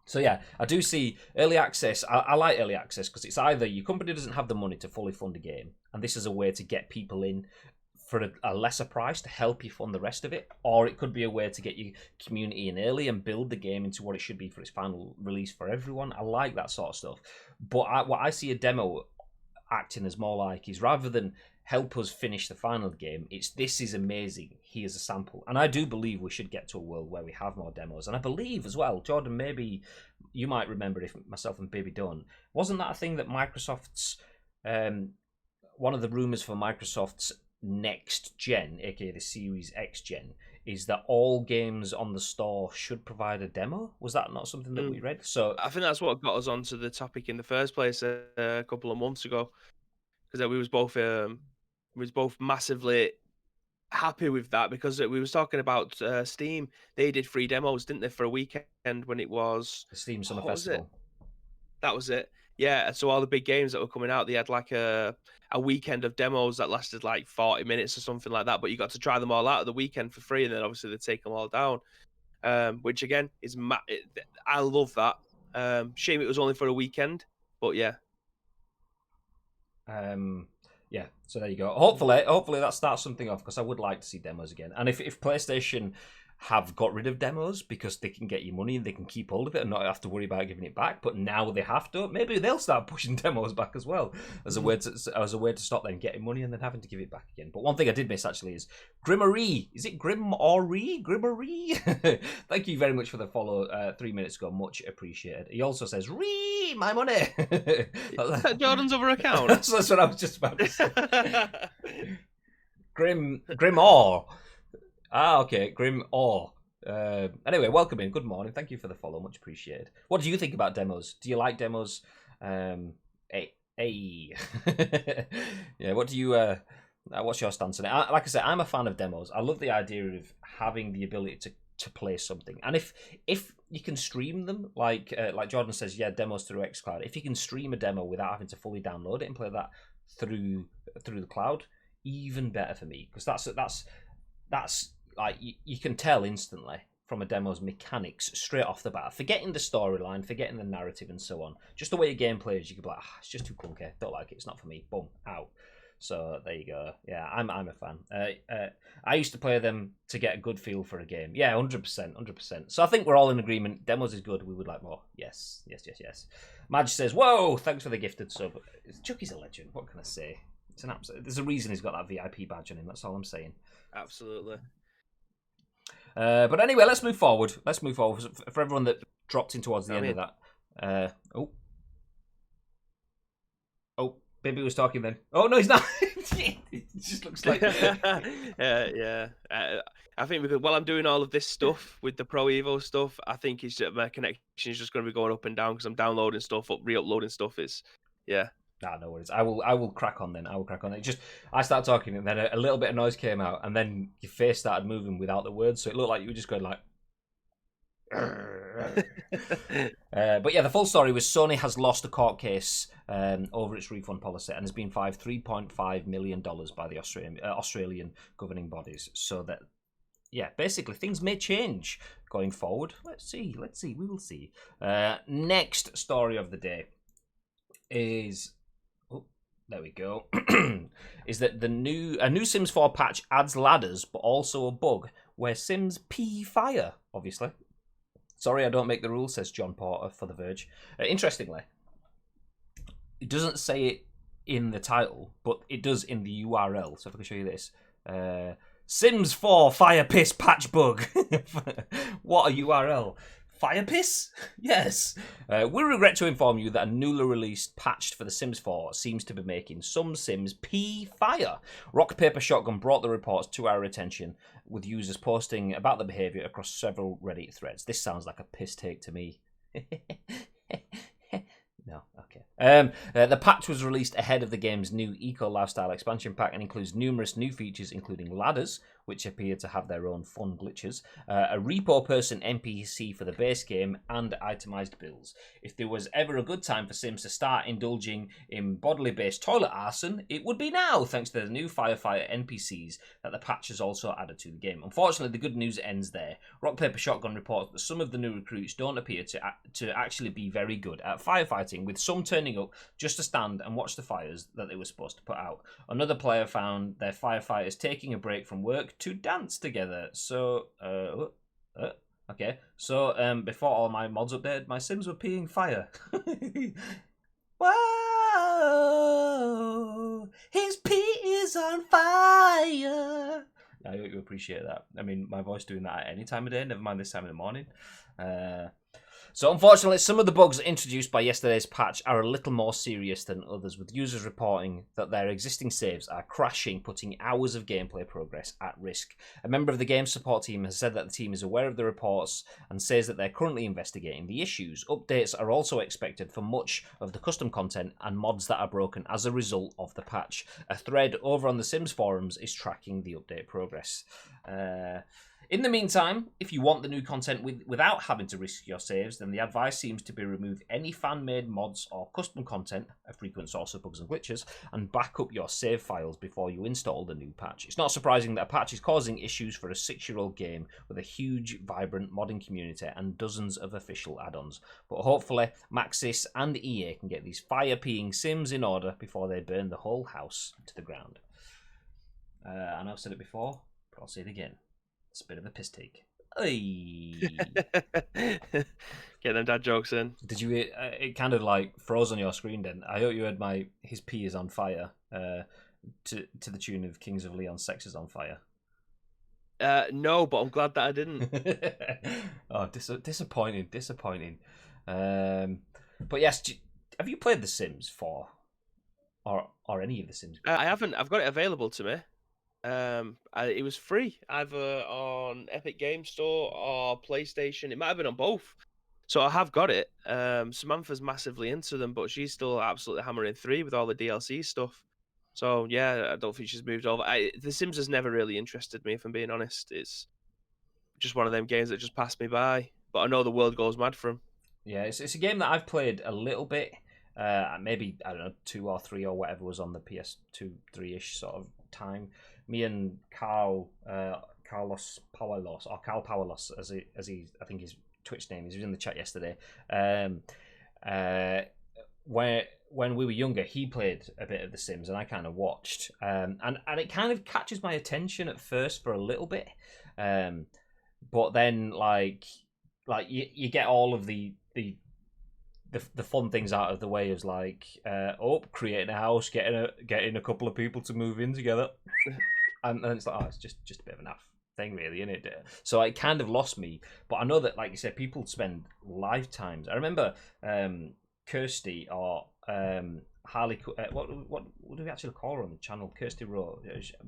So yeah, I do see early access. I like early access because it's either your company doesn't have the money to fully fund a game, and this is a way to get people in for a lesser price to help you fund the rest of it, or it could be a way to get your community in early and build the game into what it should be for its final release for everyone. I like that sort of stuff. But what I see a demo acting as more like is, rather than help us finish the final game, this is amazing, here's a sample. And I do believe we should get to a world where we have more demos. And I believe as well, Jordan, maybe you might remember, if myself and Baby don't, wasn't that a thing that Microsoft's one of the rumors for Microsoft's next gen, aka the Series X gen, is that all games on the store should provide a demo? Was that not something that we read? So I think that's what got us onto the topic in the first place a couple of months ago, because we was both massively happy with that, because we was talking about Steam. They did free demos, didn't they, for a weekend when it was the Steam Summer Festival. That was it. Yeah, so all the big games that were coming out, they had like a weekend of demos that lasted like 40 minutes or something like that, but you got to try them all out at the weekend for free, and then obviously they take them all down, which again is I love that. Shame it was only for a weekend, but yeah. Yeah, so there you go. Hopefully that starts something off, because I would like to see demos again. And if PlayStation have got rid of demos because they can get you money and they can keep hold of it and not have to worry about giving it back, but now they have to, maybe they'll start pushing demos back as well as a way to stop them getting money and then having to give it back again. But one thing I did miss actually is Grimmery. Is it Grimmery? Thank you very much for the follow 3 minutes ago, much appreciated. He also says, "Ree, my money." Is that Jordan's other account? That's what I was just about to say. Grimor. Okay, Grim Or. Anyway, welcome in. Good morning. Thank you for the follow. Much appreciated. What do you think about demos? Do you like demos? Hey. Yeah, what do you... what's your stance on it? Like I said, I'm a fan of demos. I love the idea of having the ability to play something. And if you can stream them, like Jordan says, yeah, demos through xCloud. If you can stream a demo without having to fully download it and play that through through the cloud, even better for me, because that's like you can tell instantly from a demo's mechanics straight off the bat. Forgetting the storyline, forgetting the narrative, and so on. Just the way your game plays, you could be like, it's just too clunky. Don't like it. It's not for me. Boom, out. So there you go. Yeah, I'm a fan. I used to play them to get a good feel for a game. Yeah, 100%. So I think we're all in agreement. Demos is good. We would like more. Yes. Madge says, "Whoa, thanks for the gifted sub." Chucky's a legend. What can I say? It's an absolute. There's a reason he's got that VIP badge on him. That's all I'm saying. Absolutely. But anyway, let's move forward. For everyone that dropped in towards the end of that. Oh, Bibby was talking then. Oh, no, he's not. It just looks like... yeah. I think because while I'm doing all of this stuff with the Pro Evo stuff, I think my connection is just going to be going up and down because I'm downloading stuff, re-uploading stuff. Yeah. Nah, no worries. I will crack on then. I started talking and then a little bit of noise came out and then your face started moving without the words, so it looked like you were just going like... But yeah, the full story was Sony has lost a court case over its refund policy and has been fined $3.5 million by the Australian governing bodies. So that, yeah, basically things may change going forward. Let's see. We will see. Next story of the day is... There we go. Is that a new Sims 4 patch adds ladders, but also a bug where Sims pee fire, obviously. Sorry, I don't make the rules, says Jon Porter for The Verge. Interestingly, it doesn't say it in the title, but it does in the URL. So if I can show you this. Sims 4 fire piss patch bug. What a URL. Fire piss? Yes. We regret to inform you that a newly released patch for The Sims 4 seems to be making some Sims pee fire. Rock Paper Shotgun brought the reports to our attention, with users posting about the behaviour across several Reddit threads. This sounds like a piss take to me. No, okay. The patch was released ahead of the game's new Eco Lifestyle expansion pack and includes numerous new features, including ladders, which appear to have their own fun glitches, a repo person NPC for the base game, and itemized bills. If there was ever a good time for Sims to start indulging in bodily-based toilet arson, it would be now, thanks to the new firefighter NPCs that the patch has also added to the game. Unfortunately, the good news ends there. Rock Paper Shotgun reports that some of the new recruits don't appear to actually be very good at firefighting, with some turning up just to stand and watch the fires that they were supposed to put out. Another player found their firefighters taking a break from work to dance together. So, okay. So, before all my mods updated, my Sims were peeing fire. Whoa, his pee is on fire. I hope you appreciate that. I mean, my voice doing that at any time of day, never mind this time of the morning. So unfortunately, some of the bugs introduced by yesterday's patch are a little more serious than others, with users reporting that their existing saves are crashing, putting hours of gameplay progress at risk. A member of the game support team has said that the team is aware of the reports and says that they're currently investigating the issues. Updates are also expected for much of the custom content and mods that are broken as a result of the patch. A thread over on the Sims forums is tracking the update progress. In the meantime, if you want the new content without having to risk your saves, then the advice seems to be remove any fan-made mods or custom content, a frequent source of bugs and glitches, and back up your save files before you install the new patch. It's not surprising that a patch is causing issues for a 6-year-old game with a huge, vibrant modding community and dozens of official add-ons. But hopefully, Maxis and EA can get these fire-peeing Sims in order before they burn the whole house to the ground. I know I've said it before, but I'll say it again. It's a bit of a piss take. Get them dad jokes in. Did you? It kind of like froze on your screen. Then I hope you heard his pee is on fire. To the tune of Kings of Leon, Sex is on fire. No, but I'm glad that I didn't. Oh, disappointing. But yes, have you played The Sims 4 or any of the Sims? I haven't. I've got it available to me. It was free either on Epic Game Store or PlayStation. It might have been on both, so I have got it. Samantha's massively into them, but she's still absolutely hammering 3 with all the DLC stuff. So yeah, I don't think she's moved over. The Sims has never really interested me, if I'm being honest. It's just one of them games that just passed me by. But I know the world goes mad for them. Yeah, it's a game that I've played a little bit. maybe I don't know 2 or 3 or whatever was on the PS2 3ish sort of time. Me and Carl Powerlos or Carl Powerlos as he I think his Twitch name is. He was in the chat yesterday. When we were younger, he played a bit of The Sims, and I kind of watched. And it kind of catches my attention at first for a little bit, but then like you get all of the fun things out of the way, as like creating a house, getting a couple of people to move in together, and then it's like, it's just a bit of an naff thing, really, isn't it? So it kind of lost me. But I know that, like you said, people spend lifetimes. I remember Kirsty or Harley. What do we actually call her on the channel? Kirsty Rowe.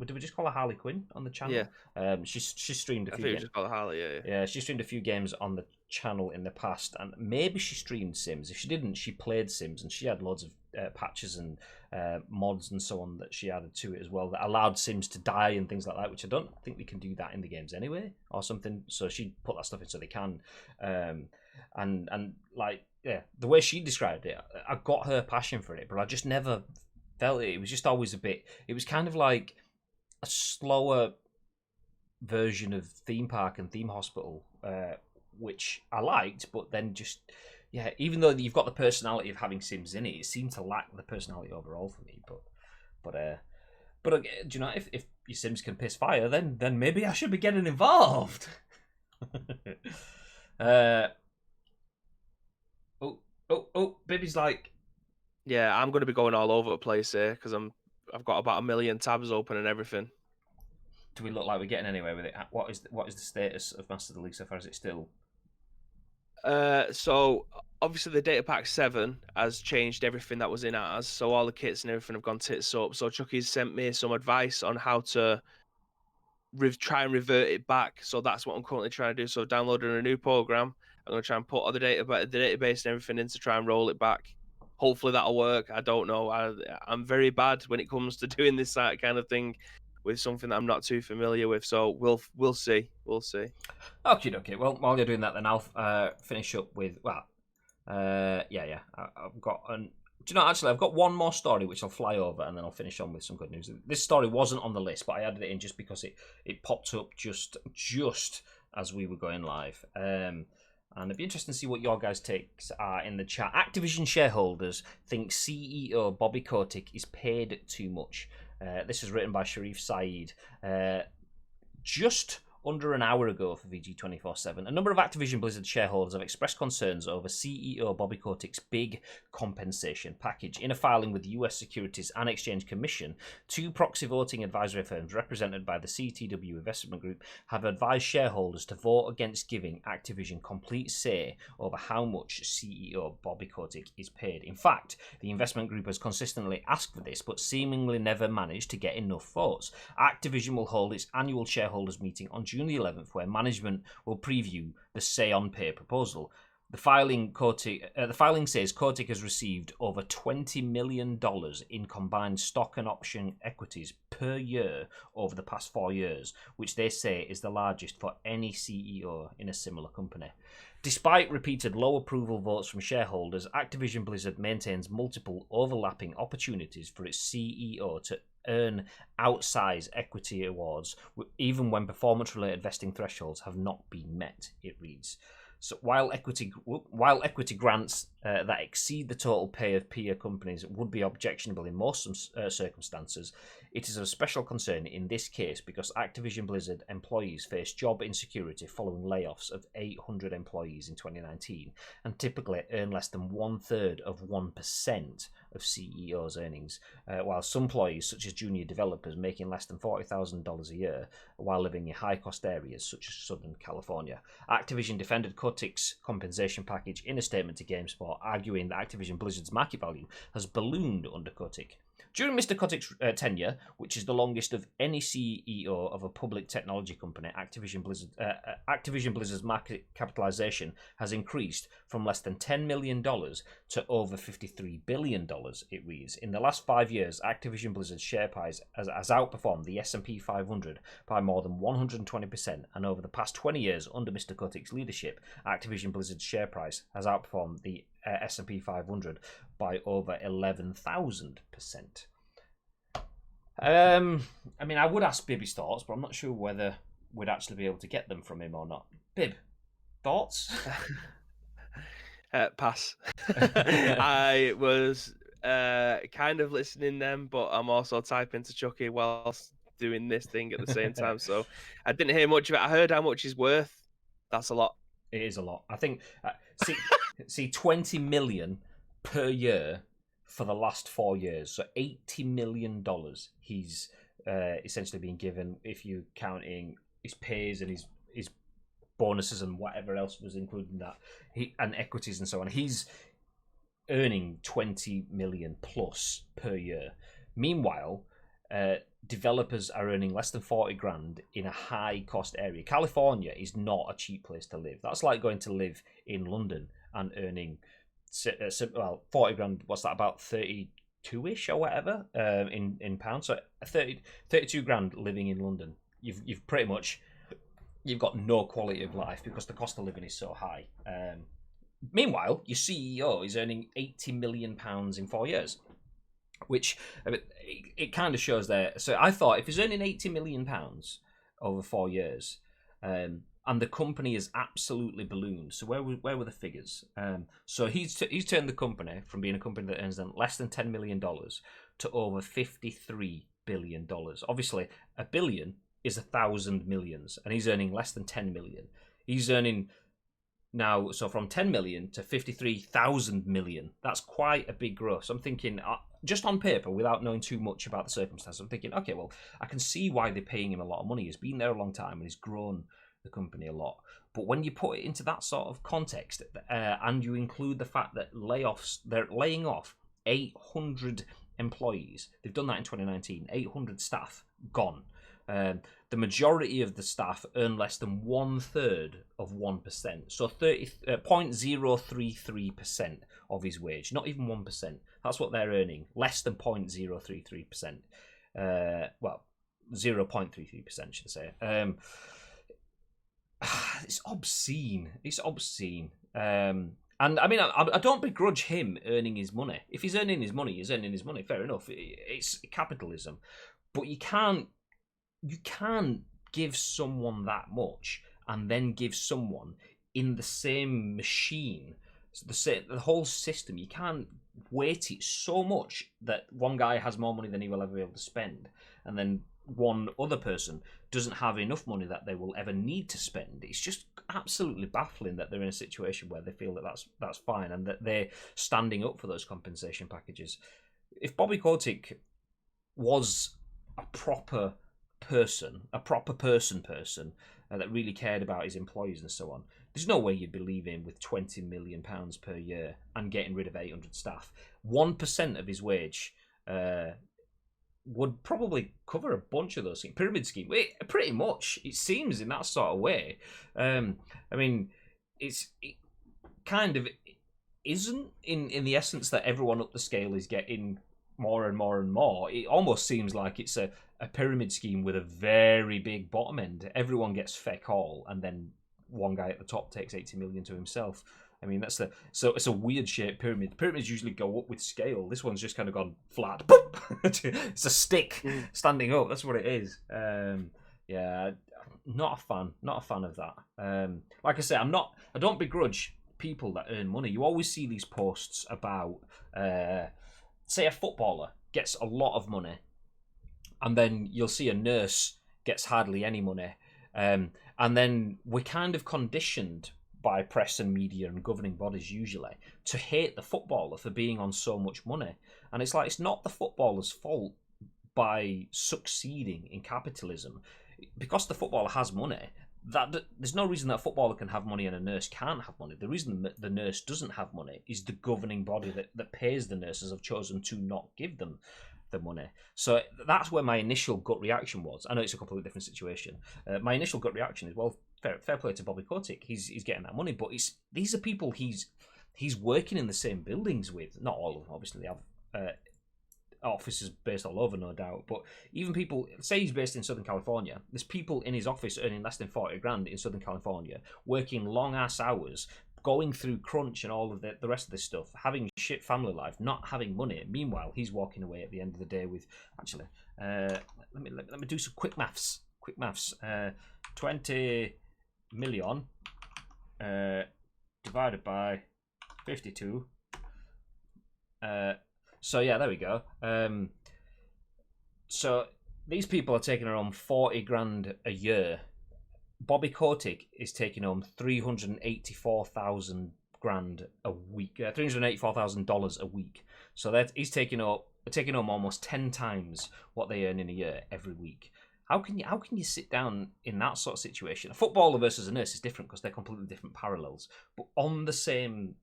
Do we just call her Harley Quinn on the channel? Yeah. She streamed a few. I think we just call her Harley. Yeah. Yeah, she streamed a few games on the channel in the past, and maybe she streamed Sims. If she didn't, she played Sims, and she had loads of patches and mods and so on that she added to it as well that allowed Sims to die and things like that, which I don't think we can do that in the games anyway or something. So she put that stuff in so they can, and like, yeah, the way she described it, I got her passion for it, but I just never felt it. It was just always a bit. It was kind of like a slower version of Theme Park and Theme Hospital, which I liked, but then just, yeah, even though you've got the personality of having Sims in it, it seemed to lack the personality overall for me. But do you know, if your Sims can piss fire, then maybe I should be getting involved. Baby's like, yeah, I'm going to be going all over the place here because I've got about 1 million tabs open and everything. Do we look like we're getting anywhere with it? What is the status of Master of the League so far? Is it still? So obviously the data pack 7 has changed everything that was in ours. So all the kits and everything have gone tits up. So Chucky's sent me some advice on how to try and revert it back. So that's what I'm currently trying to do. So downloading a new program. I'm going to try and put all the database and everything in to try and roll it back. Hopefully that'll work. I don't know. I'm very bad when it comes to doing this kind of thing with something that I'm not too familiar with. So we'll see. We'll see. Okay. Well, while you're doing that, then I'll finish up with I've got do you know, actually, I've got one more story which I'll fly over, and then I'll finish on with some good news. This story wasn't on the list, but I added it in just because it popped up just as we were going live. And it'd be interesting to see what your guys' takes are in the chat. Activision shareholders think CEO Bobby Kotick is paid too much. This is written by Sharif Saeed. Just under an hour ago for VG247, a number of Activision Blizzard shareholders have expressed concerns over CEO Bobby Kotick's big compensation package. In a filing with the US Securities and Exchange Commission, 2 proxy voting advisory firms represented by the CTW Investment Group have advised shareholders to vote against giving Activision complete say over how much CEO Bobby Kotick is paid. In fact, the investment group has consistently asked for this, but seemingly never managed to get enough votes. Activision will hold its annual shareholders meeting on June the 11th, where management will preview the say-on-pay proposal. The filing says Kotick has received over $20 million in combined stock and option equities per year over the past 4 years, which they say is the largest for any CEO in a similar company. Despite repeated low approval votes from shareholders, Activision Blizzard maintains multiple overlapping opportunities for its CEO to earn outsized equity awards, even when performance-related vesting thresholds have not been met, it reads. So while equity grants that exceed the total pay of peer companies would be objectionable in most circumstances, it is of special concern in this case because Activision Blizzard employees face job insecurity following layoffs of 800 employees in 2019 and typically earn less than 1/3 of 1% of CEO's earnings, while some employees, such as junior developers, making less than $40,000 a year while living in high-cost areas such as Southern California. Activision defended Kotick's compensation package in a statement to GameSpot, arguing that Activision Blizzard's market value has ballooned under Kotick. During Mr. Kotick's tenure, which is the longest of any CEO of a public technology company, Activision Blizzard's market capitalization has increased from less than $10 million to over $53 billion, it reads. In the last 5 years, Activision Blizzard's share price has outperformed the S&P 500 by more than 120%, and over the past 20 years, under Mr. Kotick's leadership, Activision Blizzard's share price has outperformed the S&P 500 by over 11,000%. I mean, I would ask Bibby's thoughts, but I'm not sure whether we'd actually be able to get them from him or not. Bib, thoughts? Pass. I was kind of listening then, but I'm also typing to Chucky whilst doing this thing at the same time. So I didn't hear much of it. I heard how much he's worth. That's a lot. It is a lot. I think, see, 20 million per year for the last 4 years. So $80 million he's essentially been given, if you're counting his pays and his bonuses and whatever else was included in that, and equities and so on. He's earning 20 million plus per year. Meanwhile, developers are earning less than 40 grand in a high cost area. California is not a cheap place to live. That's like going to live in London and earning 40 grand. What's that, about 32ish or whatever in pounds? So 32 grand living in London. You've pretty much, you've got no quality of life because the cost of living is so high. Meanwhile, your CEO is earning £80 million in 4 years, which it kind of shows there. So I thought, if he's earning £80 million over 4 years, and the company is absolutely ballooned, so where were the figures? So he's turned the company from being a company that earns them less than $10 million to over $53 billion. Obviously, a billion is 1,000 millions, and he's earning less than 10 million. He's earning now, so from 10 million to 53,000 million. That's quite a big growth. So I'm thinking, just on paper, without knowing too much about the circumstances, I'm thinking, okay, well, I can see why they're paying him a lot of money. He's been there a long time and he's grown the company a lot. But when you put it into that sort of context, and you include the fact that they're laying off 800 employees. They've done that in 2019. 800 staff gone. The majority of the staff earn less than 1/3 of 1%, so 0.033% of his wage, not even 1%. That's what they're earning, less than 0.033%. Well, 0.33%, should I say. It's obscene. It's obscene. And I mean, I don't begrudge him earning his money. If he's earning his money, he's earning his money. Fair enough. It's capitalism, but you can't give someone that much and then give someone in the same machine, the whole system. You can't weight it so much that one guy has more money than he will ever be able to spend, and then one other person doesn't have enough money that they will ever need to spend. It's just absolutely baffling that they're in a situation where they feel that that's fine and that they're standing up for those compensation packages. If Bobby Kotick was a proper person that really cared about his employees and so on, there's no way you'd be leaving with £20 million per year and getting rid of 800 staff. 1% of his wage would probably cover a bunch of those things. Pyramid scheme, pretty much, it seems, in that sort of way. I mean, it kind of isn't in the essence that everyone up the scale is getting more and more and more. It almost seems like it's a pyramid scheme with a very big bottom end. Everyone gets feck all, and then one guy at the top takes 80 million to himself. I mean, so it's a weird shaped pyramid. Pyramids usually go up with scale. This one's just kind of gone flat. It's a stick standing up. That's what it is. Yeah, not a fan of that. Like I say, I don't begrudge people that earn money. You always see these posts about, say, a footballer gets a lot of money, and then you'll see a nurse gets hardly any money, and then we're kind of conditioned by press and media and governing bodies usually to hate the footballer for being on so much money. And it's like, it's not the footballer's fault by succeeding in capitalism. Because the footballer has money, that there's no reason that a footballer can have money and a nurse can't have money. The reason that the nurse doesn't have money is the governing body that pays the nurses have chosen to not give them the money. So that's where my initial gut reaction was. I know it's a completely different situation. My initial gut reaction is, well, fair play to Bobby Kotick. He's getting that money, but these are people he's working in the same buildings with. Not all of them, obviously. They have offices based all over, no doubt. But even people, say he's based in Southern California, there's people in his office earning less than 40 grand in Southern California, working long ass hours, going through crunch and all of the rest of this stuff, having shit family life, not having money. Meanwhile, he's walking away at the end of the day with, actually, let me do some quick maths. 20 million divided by 52. So yeah, there we go. So these people are taking home 40 grand a year. Bobby Kotick is taking home 384,000 grand a week, $384,000 a week. So that he's taking home almost 10 times what they earn in a year every week. How can you sit down in that sort of situation? A footballer versus a nurse is different because they're completely different parallels, but on the same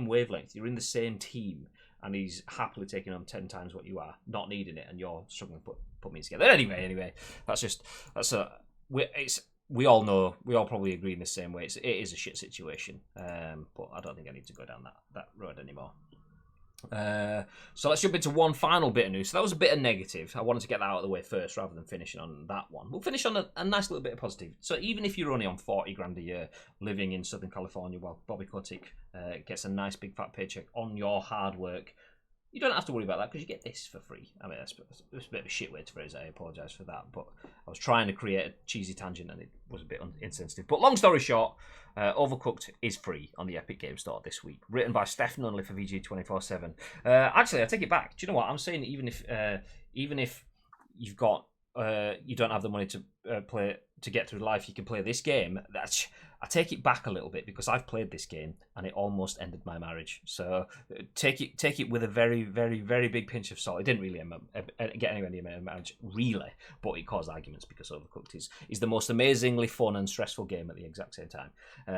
wavelength, you're in the same team, and he's happily taking home 10 times what you are, not needing it, and you're struggling to put me together. Anyway, we all know, we all probably agree in the same way. It is a shit situation, but I don't think I need to go down that road anymore. So let's jump into one final bit of news. So that was a bit of negative. I wanted to get that out of the way first rather than finishing on that one. We'll finish on a nice little bit of positive. So even if you're only on 40 grand a year living in Southern California while Bobby Kotick gets a nice big fat paycheck on your hard work, you don't have to worry about that because you get this for free. I mean, that's a bit of a shit way to phrase it. I apologise for that. But I was trying to create a cheesy tangent and it was a bit insensitive. But long story short, Overcooked is free on the Epic Games Store this week. Written by Stephany Nunneley for VG 24/7. Actually, I take it back. Do you know what? I'm saying even if you've got you don't have the money to play to get through life, you can play this game. I take it back a little bit because I've played this game and it almost ended my marriage. So take it with a very, very, very big pinch of salt. It didn't really get anywhere near my marriage, really, but it caused arguments because Overcooked is the most amazingly fun and stressful game at the exact same time.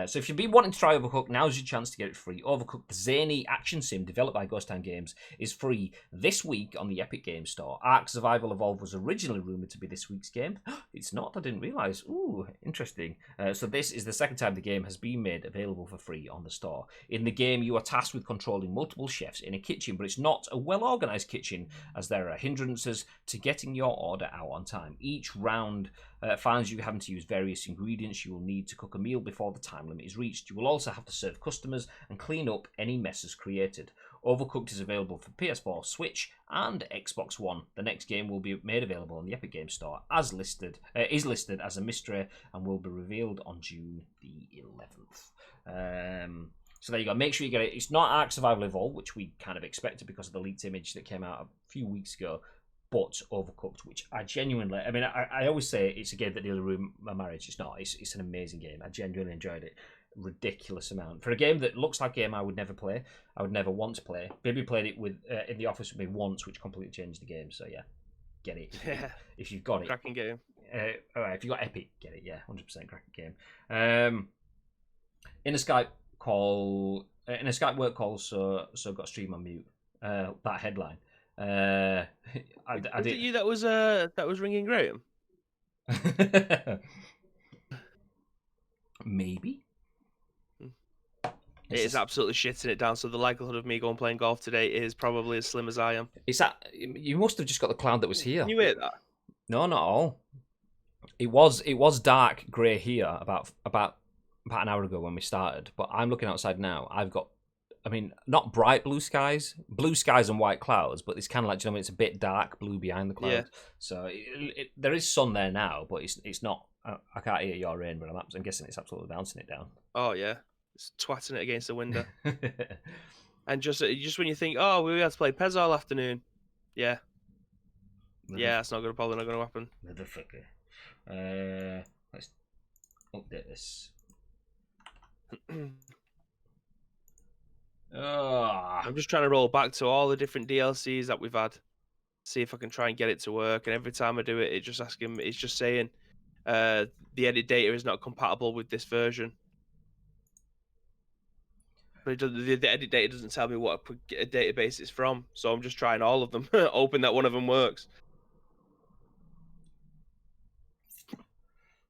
So if you've been wanting to try Overcooked, now's your chance to get it free. Overcooked, the zany action sim developed by Ghost Town Games, is free this week on the Epic Games Store. Ark Survival Evolved was originally rumoured to be this week's game. It's not, I didn't realise. Ooh, interesting. So this is the second time the game has been made available for free on the store. In the game, you are tasked with controlling multiple chefs in a kitchen, but it's not a well-organised kitchen, as there are hindrances to getting your order out on time. Each round finds you having to use various ingredients you will need to cook a meal before the time limit is reached. You will also have to serve customers and clean up any messes created. Overcooked is available for PS4, Switch, and Xbox One. The next game will be made available on the Epic Games Store is listed as a mystery and will be revealed on June the 11th. So there you go. Make sure you get it. It's not Ark Survival Evolved, which we kind of expected because of the leaked image that came out a few weeks ago, but Overcooked, which I genuinely, I mean, I always say it's a game that nearly ruined my marriage. It's not. It's an amazing game. I genuinely enjoyed it. Ridiculous amount for a game that looks like a game I would never play. I would never want to play. Baby played it with in the office with me once, which completely changed the game. So yeah, get it if you've got it. Cracking game. All right, if you got Epic, get it. Yeah, 100% cracking game. In a Skype work call, so got stream on mute. That headline. Was it you that was ringing Graham? Maybe. It is absolutely shitting it down, so the likelihood of me going playing golf today is probably as slim as I am. You must have just got the cloud that was here. Can you hear that? No, not at all. It was dark grey here about an hour ago when we started, but I'm looking outside now. I've got, I mean, not bright blue skies and white clouds, but it's kind of like, you know, it's a bit dark blue behind the clouds. Yeah. So there is sun there now, but it's not. I can't hear your rain, but I'm guessing it's absolutely bouncing it down. Oh yeah. It's twatting it against the window. And just when you think, oh, we had to play Pez all afternoon. Yeah. Yeah, that's not probably not going to happen. Motherfucker. Let's update this. I'm just trying to roll back to all the different DLCs that we've had. See if I can try and get it to work. And every time I do it, it's just saying the edit data is not compatible with this version. But the edit data doesn't tell me what a database it's from, so I'm just trying all of them, hoping that one of them works.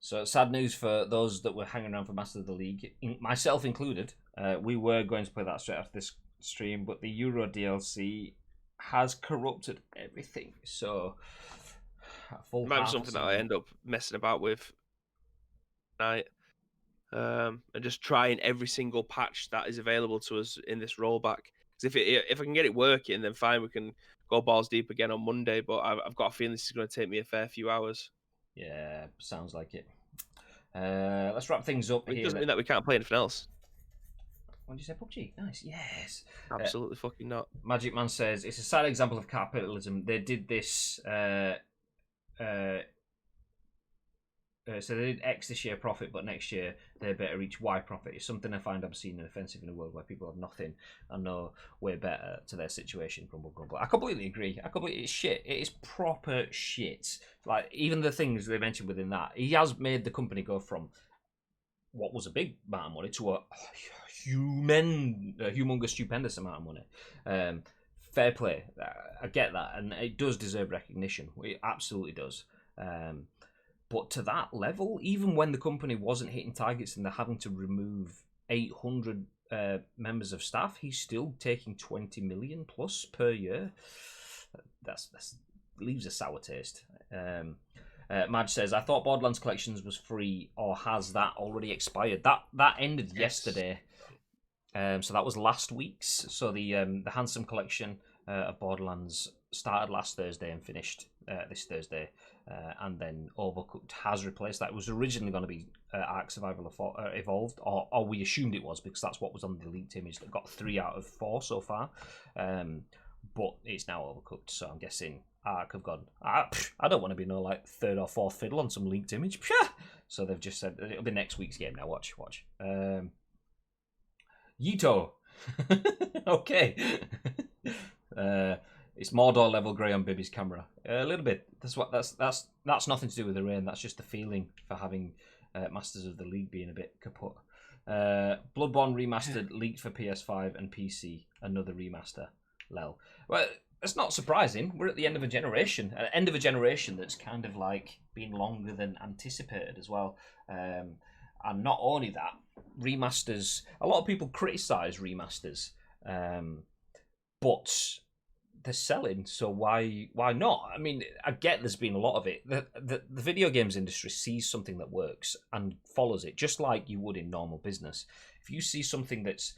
So sad news for those that were hanging around for Master of the League, myself included. We were going to play that straight after this stream, but the Euro DLC has corrupted everything. So it might be something that I end up messing about with tonight. and just trying every single patch that is available to us in this rollback. Because if I can get it working, then fine, we can go balls deep again on Monday. But I've got a feeling this is going to take me a fair few hours. Yeah, sounds like it. Let's wrap things up It here. doesn't mean that we can't play anything else. What did you say, PUBG? Nice, yes. Absolutely fucking not. Magic Man says it's a sad example of capitalism. They did this. So they did X this year profit, but next year they better reach Y profit. It's something I find obscene and offensive in a world where people have nothing and know way better to their situation. Grumble, grumble. I completely agree. It's shit. It is proper shit. Like, even the things they mentioned within that, he has made the company go from what was a big amount of money to a humongous, stupendous amount of money. Fair play. I get that, and it does deserve recognition. It absolutely does. But to that level, even when the company wasn't hitting targets and they're having to remove 800 members of staff, he's still taking 20 million plus per year. That's leaves a sour taste. Madge says, I thought Borderlands Collections was free, or has that already expired? That ended yesterday. So that was last week's. So the Handsome Collection of Borderlands started last Thursday and finished this Thursday. And then Overcooked has replaced that. It was originally going to be Ark Survival Evolved, or we assumed it was because that's what was on the leaked image that got 3 out of 4 so far. But it's now Overcooked, so I'm guessing Ark have gone, I don't want to be no like third or fourth fiddle on some leaked image. So they've just said it'll be next week's game now. Watch. Yito. Okay. It's Mordor level grey on Bibby's camera. A little bit. That's nothing to do with the rain. That's just the feeling for having Masters of the League being a bit kaput. Bloodborne Remastered leaked for PS5 and PC. Another remaster. Lel. Well, it's not surprising. We're at the end of a generation. End of a generation that's kind of like been longer than anticipated as well. And not only that, remasters. A lot of people criticise remasters, but they're selling, so why not? I mean, I get there's been a lot of it. The video games industry sees something that works and follows it, just like you would in normal business. If you see something that's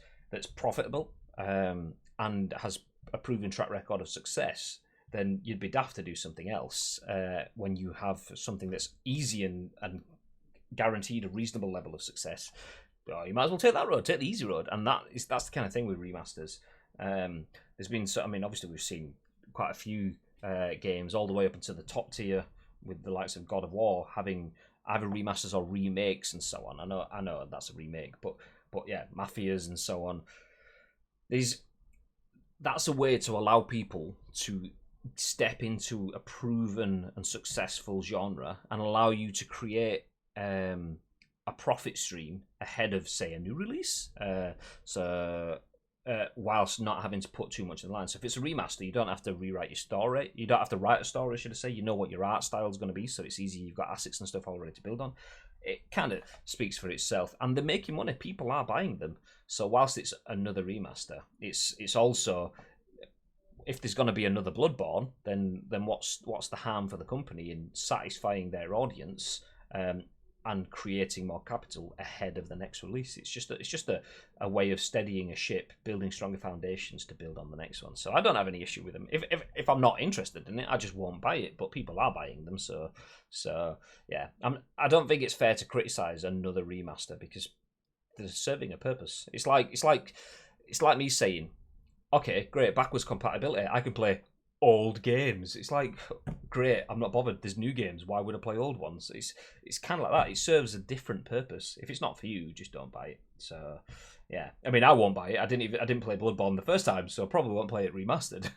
profitable and has a proven track record of success, then you'd be daft to do something else when you have something that's easy and guaranteed a reasonable level of success. Oh, you might as well take that road, take the easy road, and that's the kind of thing with remasters. There's been, I mean, obviously we've seen quite a few games all the way up into the top tier with the likes of God of War having either remasters or remakes and so on. I know that's a remake, but yeah, Mafias and so on. That's a way to allow people to step into a proven and successful genre and allow you to create a profit stream ahead of, say, a new release. Whilst not having to put too much in the line. So if it's a remaster, you don't have to rewrite your story. You don't have to write a story, should I say. You know what your art style is going to be, so it's easy. You've got assets and stuff already to build on. It kind of speaks for itself. And they're making money. People are buying them. So whilst it's another remaster, it's also, if there's going to be another Bloodborne, then what's the harm for the company in satisfying their audience and creating more capital ahead of the next release? It's just a way of steadying a ship, building stronger foundations to build on the next one. So I don't have any issue with them. If I'm not interested in it, I just won't buy it. But people are buying them, so yeah. I don't think it's fair to criticize another remaster because they're serving a purpose. It's like me saying, okay, great, backwards compatibility. I can play old games. It's like, great, I'm not bothered. There's new games. Why would I play old ones? It's kind of like that. It serves a different purpose. If it's not for you, just don't buy it. So, yeah. I mean, I won't buy it. I didn't play Bloodborne the first time, so I probably won't play it remastered.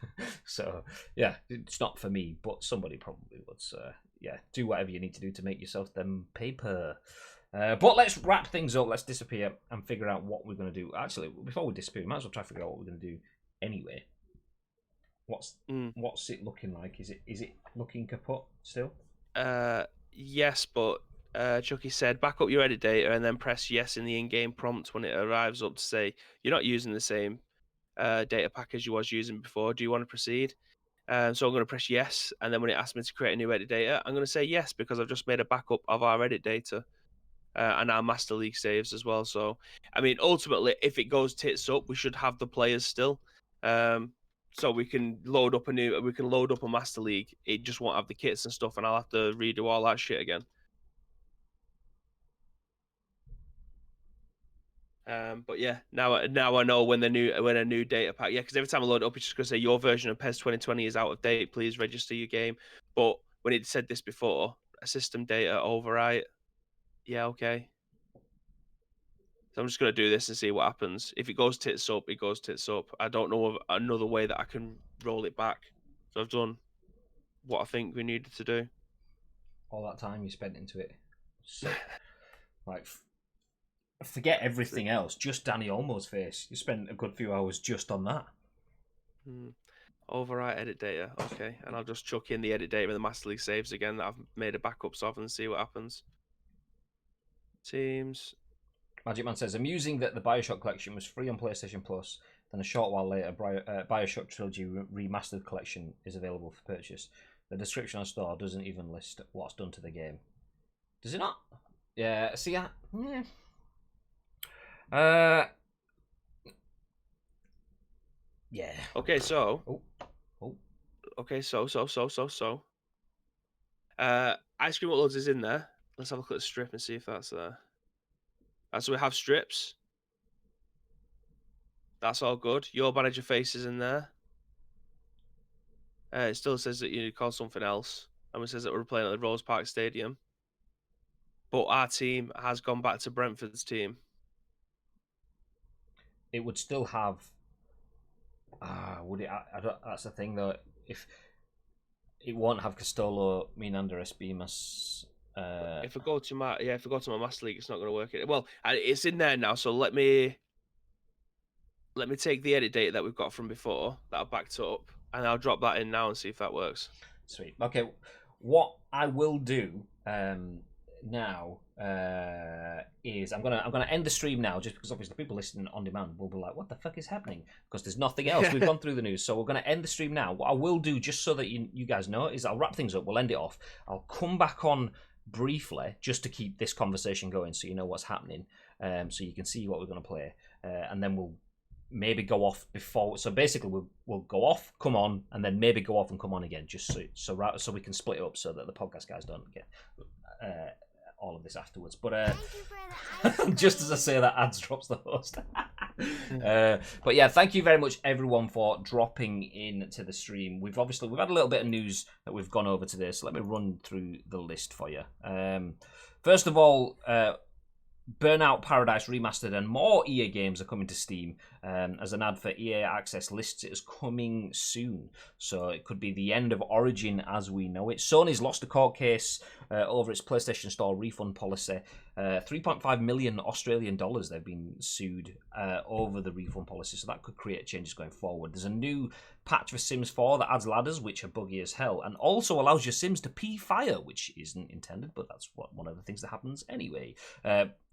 So, yeah, it's not for me, but somebody probably would. So, yeah, do whatever you need to do to make yourself them paper. But let's wrap things up. Let's disappear and figure out what we're going to do. Actually, before we disappear, we might as well try to figure out what we're going to do anyway. What's it looking like? Is it looking kaput still? Yes, but Chucky said back up your edit data and then press yes in the in-game prompt when it arrives up to say you're not using the same data package you was using before. Do you want to proceed? So I'm going to press yes, and then when it asks me to create a new edit data, I'm going to say yes because I've just made a backup of our edit data. and our Master League saves as well. So, I mean, ultimately, if it goes tits up, we should have the players still. So we can load up a Master League. It just won't have the kits and stuff, and I'll have to redo all that shit again. But yeah, now I know when a new data pack. Yeah, because every time I load it up, it's just gonna say your version of PES 2020 is out of date. Please register your game. But when it said this before, a system data overwrite. Yeah, okay. So I'm just gonna do this and see what happens. If it goes tits up, it goes tits up. I don't know of another way that I can roll it back. So I've done what I think we needed to do. All that time you spent into it, so, like, forget everything else. Just Danny Olmo's face. You spent a good few hours just on that. Overwrite edit data. Okay, and I'll just chuck in the edit data and the Master League saves again that I've made a backups of and see what happens. Teams. Magic Man says, amusing that the Bioshock collection was free on PlayStation Plus. Then a short while later, Bioshock Trilogy Remastered collection is available for purchase. The description on store doesn't even list what's done to the game. Does it not? Yeah. See, yeah. Yeah. Okay, so. Oh. Okay, so. Ice Cream Uploads is in there. Let's have a look at the strip and see if that's there. So we have strips. That's all good. Your manager face is in there. It still says that you call something else. And it says that we're playing at the Rose Park Stadium. But our team has gone back to Brentford's team. It would still have. Would it? I don't, that's the thing though. If it won't have Castolo, Minander, Espimas. If I go to my Master League, it's not going to work. Well, it's in there now. So let me take the edit data that we've got from before that I've backed up, and I'll drop that in now and see if that works. Sweet. Okay, what I will do now is I'm gonna end the stream now, just because obviously people listening on demand will be like, "What the fuck is happening?" Because there's nothing else. We've gone through the news, so we're gonna end the stream now. What I will do, just so that you guys know, is I'll wrap things up. We'll end it off. I'll come back on briefly just to keep this conversation going, so you know what's happening, so you can see what we're gonna play, and then we'll maybe go off before. So basically, we'll go off, come on, and then maybe go off and come on again, just so we can split it up so that the podcast guys don't get all of this afterwards. But just as I say that, ads drops the host. But yeah, thank you very much everyone for dropping in to the stream. We've had a little bit of news that we've gone over today, so let me run through the list for you. First of all, Burnout Paradise Remastered and more EA games are coming to Steam, as an ad for EA Access lists it as coming soon. So it could be the end of Origin as we know it. Sony's lost a court case over its PlayStation Store refund policy. 3.5 million Australian dollars they've been sued over the refund policy, so that could create changes going forward. There's a new patch for Sims 4 that adds ladders, which are buggy as hell, and also allows your Sims to pee fire, which isn't intended, but that's one of the things that happens anyway.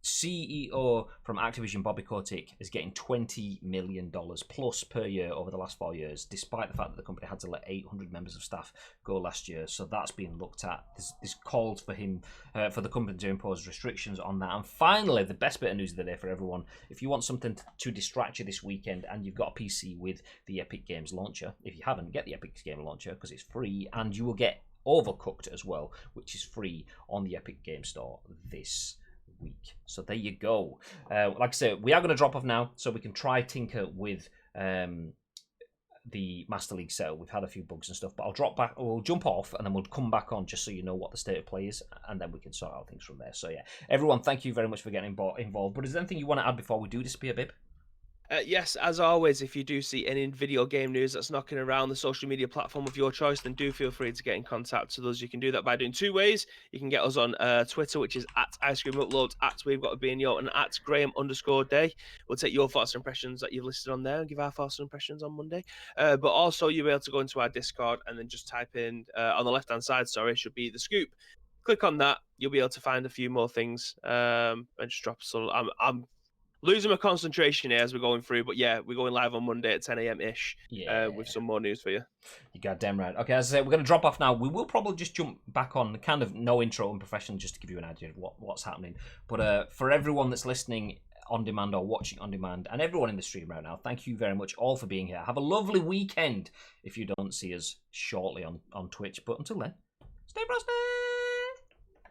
CEO from Activision, Bobby Kotick, is getting $20 million plus per year over the last 4 years, despite the fact that the company had to let 800 members of staff go last year. So that's being looked at. There's calls for him, for the company to impose restrictions on that. And finally, the best bit of news of the day for everyone: if you want something to distract you this weekend and you've got a PC with the Epic Games launcher, if you haven't, get the Epic Games launcher because it's free, and you will get Overcooked as well, which is free on the Epic Games Store this week. So there you go. Like I say, we are going to drop off now so we can try tinker with the Master League setup. We've had a few bugs and stuff, but we'll jump off and then we'll come back on just so you know what the state of play is, and then we can sort out things from there. So yeah, everyone, thank you very much for getting involved. But is there anything you want to add before we do disappear, Bib? Yes, as always, if you do see any video game news that's knocking around the social media platform of your choice, then do feel free to get in contact with us. You can do that by doing two ways. You can get us on Twitter, which is at Ice Cream Uploads, at We've Got to Be in Yo, and at Graham_Day. We'll take your thoughts and impressions that you've listed on there and give our thoughts and impressions on Monday. But also, you'll be able to go into our Discord and then just type in, on the left-hand side, should be The Scoop. Click on that. You'll be able to find a few more things and just drop us. losing my concentration here as we're going through, but yeah, we're going live on Monday at 10 a.m. ish. Yeah. With some more news for you. You goddamn right. Okay, as I say, we're going to drop off now. We will probably just jump back on kind of no intro and professional just to give you an idea of what's happening. But for everyone that's listening on demand or watching on demand, and everyone in the stream right now, thank you very much all for being here. Have a lovely weekend if you don't see us shortly on Twitch. But until then, stay frosty!